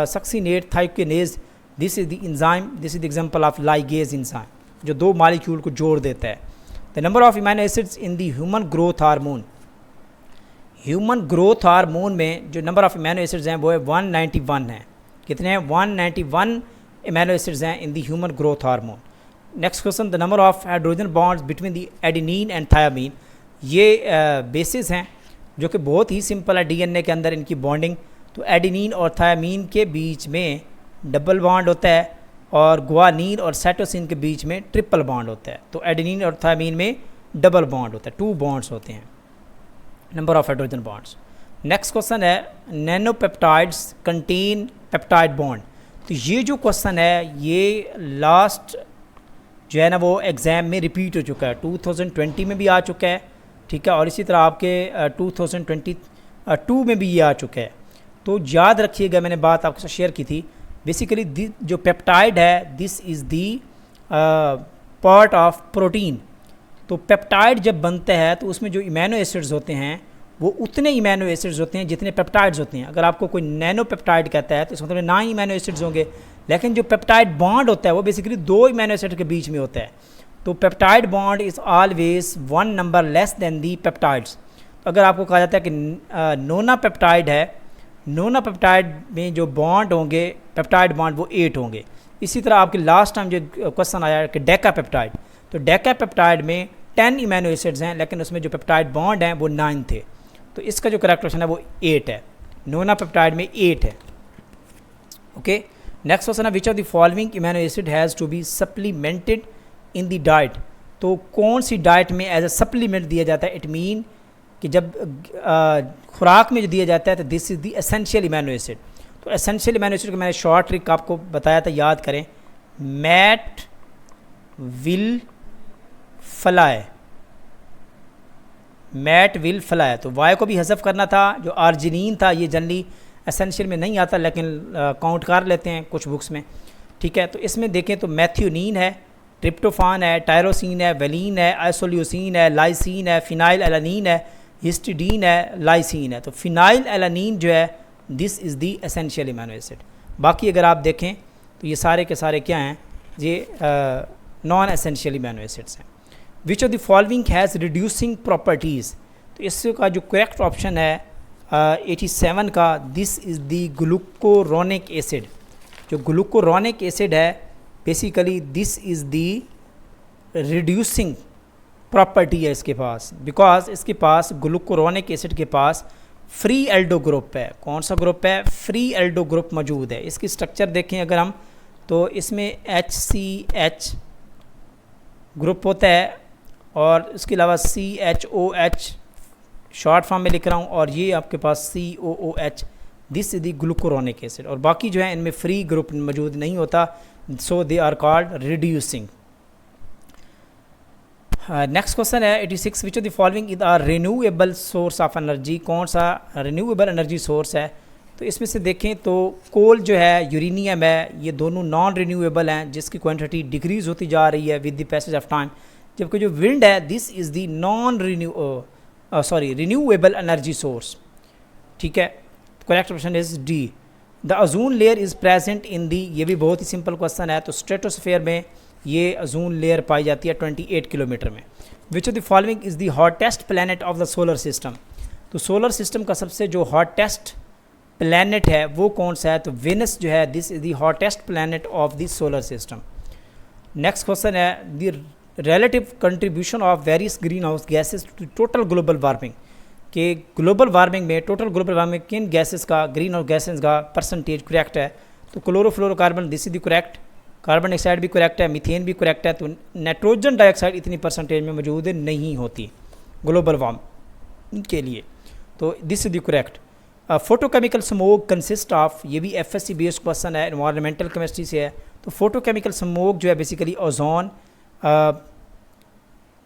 succinate thiokinase, this is the enzyme, this is the example of ligase enzyme जो 2 मॉलिक्यूल को जोड़ देता है। The number of amino acids in the human growth hormone, human growth hormone में जो नंबर ऑफ़ अमीनो एसिड्स हैं वो है 191 है। कितने हैं? 191 अमीनो एसिड्स हैं in the human growth hormone. Next question, the number of hydrogen bonds between the adenine and thiamine. ये बेसिस हैं जो कि बहुत ही सिंपल है डीएनए के अंदर इनकी बॉन्डिंग। तो एडेनिन और थायामीन के बीच में डबल बॉन्ड होता है और गुआनिन और साइटोसिन के बीच में ट्रिपल बॉन्ड होता है। तो एडेनिन और थायामीन में डबल बॉन्ड होता है, 2 बॉन्ड्स होते हैं, number of hydrogen bonds. Next question है, नैनोपेप्टाइड्स कंटेन पेप्टाइड बॉन्ड। तो ये जो क्वेश्चन है ये लास्ट जो है ना वो एग्ज़ाम में रिपीट हो चुका है, 2020 में भी आ चुका है, ठीक है, और इसी तरह आपके 2022 में भी ये आ चुका है। तो याद रखिएगा, मैंने बात आपके साथ शेयर की थी, बेसिकली जो पेप्टाइड है this is the part of protein. तो पेप्टाइड जब बनता है तो उसमें जो इम्यूनो एसिड्स होते हैं वो उतने इम्यूनो एसिड्स होते हैं जितने पेप्टाइड्स होते हैं। अगर आपको कोई नैनो पेप्टाइड कहता है तो इसका मतलब 9 इम्यूनो एसिड्स होंगे, लेकिन जो पेप्टाइड बॉन्ड होता है वो बेसिकली 2 इम्यूनो एसिड के बीच में होता है। तो peptide bond is always 1 number less than the peptides. तो अगर आपको कहा जाता है कि नोना पेप्टाइड है, नोना पेप्टाइड में जो बॉन्ड होंगे पेप्टाइड बॉन्ड वो 8 होंगे। इसी तरह आपके लास्ट टाइम जो क्वेश्चन आया कि डेका पेप्टाइड, तो डेका पेप्टाइड में 10 इम्यूनो एसिड्स हैं लेकिन उसमें जो पेप्टाइड बॉन्ड हैं वो 9 थे। तो इसका जो करेक्ट ऑप्शन है वो 8 है, नोना पेप्टाइड में 8 है। ओके, नेक्स्ट क्वेश्चन है, which of the following amino acid has to be supplemented in the diet. तो कौन सी डाइट में एज ए सप्लीमेंट दिया जाता है? इट मीन कि जब खुराक में जो दिया जाता है तो this is the essential amino acid. तो एसेंशियल इम्यूनो एसिड का मैंने शॉर्ट ट्रिक आपको बताया था, याद करें, mat will fly, mat will fly. तो वाई को भी हज़फ करना था, जो आर्जिनिन था ये जनरली एसेंशियल में नहीं आता लेकिन काउंट कर लेते हैं कुछ बुक्स में, ठीक है। तो इसमें देखें तो मैथ्योनिन है, ट्रिप्टोफान है, टायरोसिन है, वेलिन है, आइसोल्यूसिन है, लाइसिन है, फिनाइल एलानिन है, हिस्टिडीन है, लाइसिन है। तो फिनाइल एलानिन जो है this is the essential amino acid. बाकी अगर आप देखें तो ये सारे के सारे क्या हैं, ये नॉन एसेंशियल इम्यूनो एसिड्स हैं। विच of the following has reducing properties. तो इसका जो करेक्ट ऑप्शन है 87 का, this is the glucuronic acid. जो ग्लूकोरोनिक एसिड है basically this is the reducing property है इसके पास, बिकॉज इसके पास ग्लूकोरोनिक एसिड के पास फ्री एल्डो ग्रुप है। कौन सा ग्रुप है? फ्री एल्डो ग्रुप मौजूद है। इसकी स्ट्रक्चर देखें अगर हम, तो इसमें HCH ग्रुप होता है और इसके अलावा CHOH शॉर्ट फॉर्म में लिख रहा हूँ, और ये आपके पास COOH, this is the glucuronic acid. और बाकी जो है इनमें फ्री ग्रुप मौजूद नहीं होता, so they are called reducing. Next question है 86, which of the following is are renewable source of energy. कौन सा रिन्यूएबल एनर्जी सोर्स है? तो इसमें से देखें तो कोल जो है, यूरेनियम है, ये दोनों नॉन रिन्यूएबल हैं जिसकी क्वांटिटी डिक्रीज़ होती जा रही है with the passage of time. जबकि जो विंड है this is the non renewable energy source, ठीक है। Correct option is D. The ozone layer is present in the, ये भी बहुत ही सिंपल क्वेश्चन है। तो स्ट्रेटोस्फेयर में ये ओजोन लेयर पाई जाती है 28 किलोमीटर में। विच of the following is the hottest planet of the solar system. तो सोलर सिस्टम का सबसे जो हॉटेस्ट प्लैनेट है वो कौन सा है? तो वेनस जो है this is the hottest planet of the solar system. Next question है the relative contribution of various green house gases to total global warming. कि ग्लोबल वार्मिंग में, टोटल ग्लोबल वार्मिंग किन गैसेस का, ग्रीन हाउस गैसेज का percentage correct है? तो chlorofluorocarbon this is the correct, carbon dioxide भी correct है, methane भी करेक्ट है। तो नाइट्रोजन डाइऑक्साइड इतनी परसेंटेज में मौजूद नहीं होती ग्लोबल वार्मिंग के लिए, तो this is the correct. Photochemical smoke consist of, ये भी FSC बेस्ड क्वेश्चन है, एनवायरमेंटल केमिस्ट्री से है। तो फोटोकेमिकल स्मोक जो है बेसिकली ओजोन,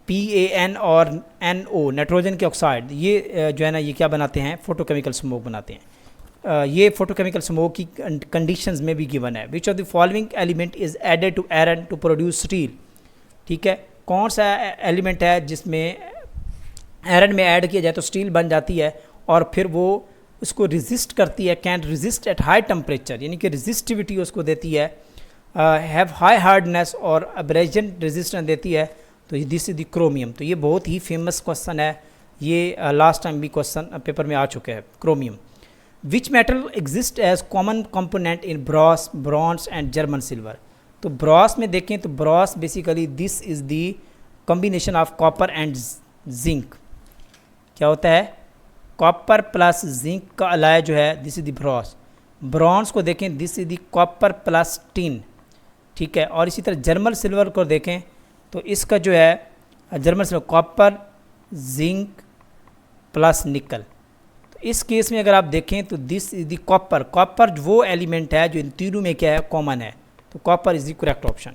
PAN और NO नाइट्रोजन के ऑक्साइड, ये जो है ना ये क्या बनाते हैं? फोटोकेमिकल स्मोक बनाते हैं। ये फोटोकेमिकल स्मोक की कंडीशंस में भी गिवन है। Which of the following element is added to iron to produce steel, ठीक है। कौन सा एलिमेंट है जिसमें आयरन में ऐड किया जाए तो स्टील बन जाती है और फिर वो उसको रेजिस्ट करती है, can resist at high temperature, यानी कि रेजिस्टिविटी उसको देती है, हैव हाई हार्डनेस और अब्रेजन रेजिस्टेंस देती है। तो दिस इज द क्रोमियम। तो ये बहुत ही फेमस क्वेश्चन है ये लास्ट टाइम भी क्वेश्चन पेपर में आ चुके हैं। Chromium, which metal exist as common component in brass, bronze and German silver. तो ब्रॉस में देखें तो brass basically this is the combination of copper and zinc. क्या होता है, कॉपर प्लस जिंक का अलाय जो है this is the Bros. Bronze को देखें this is the copper plus tin, ठीक है। और इसी तरह जर्मन सिल्वर को देखें तो इसका जो है German silver copper zinc plus निकल। तो इस केस में अगर आप देखें तो this is the copper, copper वो एलिमेंट है जो इन तीनों में क्या है, कॉमन है। तो copper is the correct option.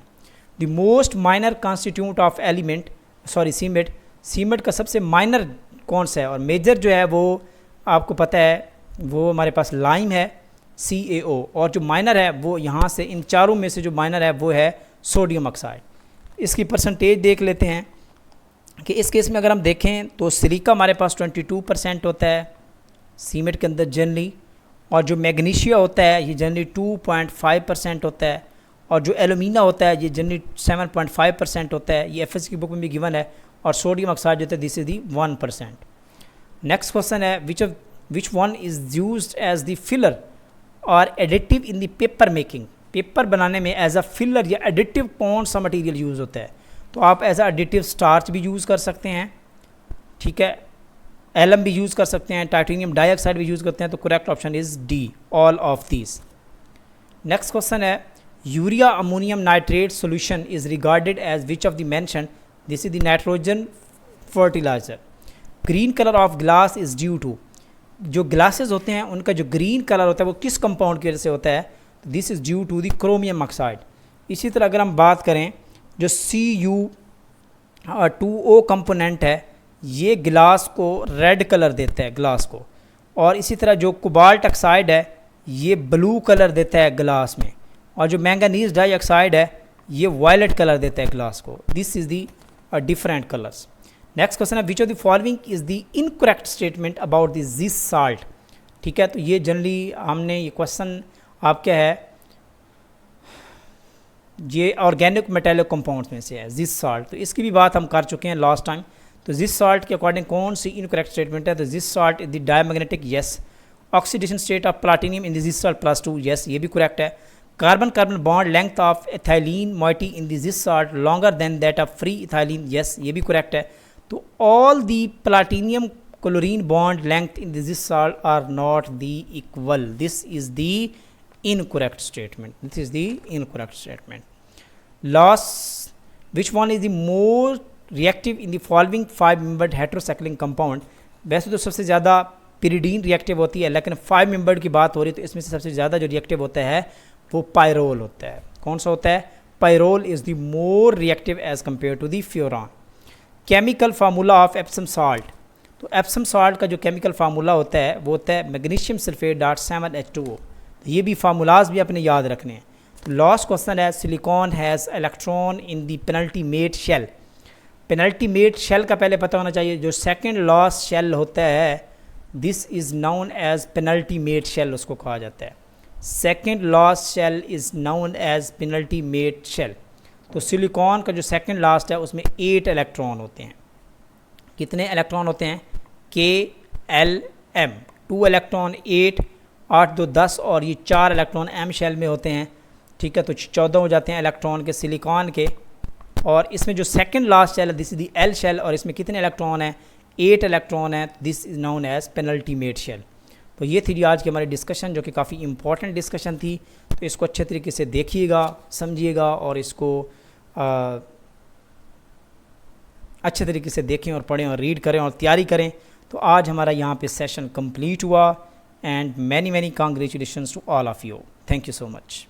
The most minor constitute of element, sorry cement, cement का सबसे माइनर कौन सा है, और मेजर जो है वो आपको पता है वो हमारे पास लाइम है CaO, और जो माइनर है वो यहाँ से इन चारों में से जो माइनर है वो है सोडियम ऑक्साइड। इसकी परसेंटेज देख लेते हैं कि इस केस में अगर हम देखें तो सिलिका हमारे पास 22% होता है सीमेंट के अंदर जनरली, और जो मैग्नीशिया होता है ये जनरली 2.5% होता है, और जो एलुमिना होता है ये जनरली 7.5% होता है। ये FS की बुक में भी गिवन है। और सोडियम ऑक्साइड जो होता है this is the 1%। Next question है which one is used as the filler और additive in the paper making. Paper बनाने में एज अ फिलर या एडिटिव कौन सा मटेरियल यूज़ होता है। तो आप एज अ एडिटिव स्टार्च भी यूज़ कर सकते हैं, ठीक है, एलम भी यूज़ कर सकते हैं, टाइटेनियम डाइऑक्साइड भी यूज़ करते हैं। तो correct option is D, all of these. Next question है urea ammonium nitrate solution is regarded as which of the mention, this is the nitrogen fertiliser. Green colour of glass is due to, जो glasses होते हैं उनका जो green colour होता है वो किस कंपाउंड की वजह से होता है, this is due to the chromium oxide. इसी तरह अगर हम बात करें जो Cu2O कंपोनेंट है ये ग्लास को रेड कलर देता है ग्लास को, और इसी तरह जो कोबाल्ट ऑक्साइड है ये ब्लू कलर देता है ग्लास में, और जो मैंगनीज डाइऑक्साइड है ये वायलेट कलर देता है ग्लास को। This is the different colours. Next question है which of the following is the incorrect statement about the जिस साल्ट। ठीक है, तो ये जनरली हमने ये क्वेश्चन आप क्या है ये ऑर्गेनिक मेटेलिक कंपाउंड्स में से है जिस साल्ट, तो इसकी भी बात हम कर चुके हैं लास्ट टाइम। तो जिस साल्ट के अकॉर्डिंग कौन सी इनकरेक्ट स्टेटमेंट है, तो जिस salt is the diamagnetic, yes. Oxidation state of platinum in this salt +2, yes, ये भी करेक्ट है। Carbon carbon bond length of ethylene moiety in this salt longer than that of free ethylene, yes, ये भी correct है। तो all the platinum chlorine bond length in this salt are not the equal, this is the incorrect statement, this is the incorrect statement. Last, which one is the more reactive in the following 5 membered heterocyclic compound। वैसे तो सबसे ज़्यादा pyridine reactive होती है, लेकिन 5 membered की बात हो रही है तो इसमें से सबसे ज़्यादा जो रिएक्टिव होता है वो पायरोल होता है। कौन सा होता है, pyrrole is the more reactive as compare to the furan. Chemical formula of Epsom salt, तो एप्सम साल्ट का जो केमिकल फार्मूला होता है वो होता है मैग्नीशियम सल्फेट .7H2O। ये भी फार्मूलाज भी अपने याद रखने हैं। तो लास्ट क्वेश्चन है silicon has electron in the penultimate shell. Penultimate shell का पहले पता होना चाहिए, जो सेकंड लास्ट शेल होता है this is known as penultimate shell, उसको कहा जाता है। Second last shell is known as penultimate shell. तो सिलिकॉन का जो सेकंड लास्ट है उसमें 8 इलेक्ट्रॉन होते हैं। कितने इलेक्ट्रॉन होते हैं, KLM, 2 इलेक्ट्रॉन 8, 8 2 10, और ये 4 इलेक्ट्रॉन M शेल में होते हैं। ठीक है, तो 14 हो जाते हैं इलेक्ट्रॉन के सिलिकॉन के। और इसमें जो सेकंड लास्ट शेल है this is the L shell, और इसमें कितने इलेक्ट्रॉन हैं, 8 इलेक्ट्रॉन है। This is known as penultimate shell. तो ये थी आज की हमारी डिस्कशन, जो कि काफ़ी इंपॉर्टेंट डिस्कशन थी। तो इसको अच्छे तरीके से देखिएगा, समझिएगा, और इसको अच्छे तरीके से देखें और पढ़ें और रीड करें और तैयारी करें। तो आज हमारा यहाँ पे सेशन कंप्लीट हुआ, and many congratulations to all of you. Thank you so much.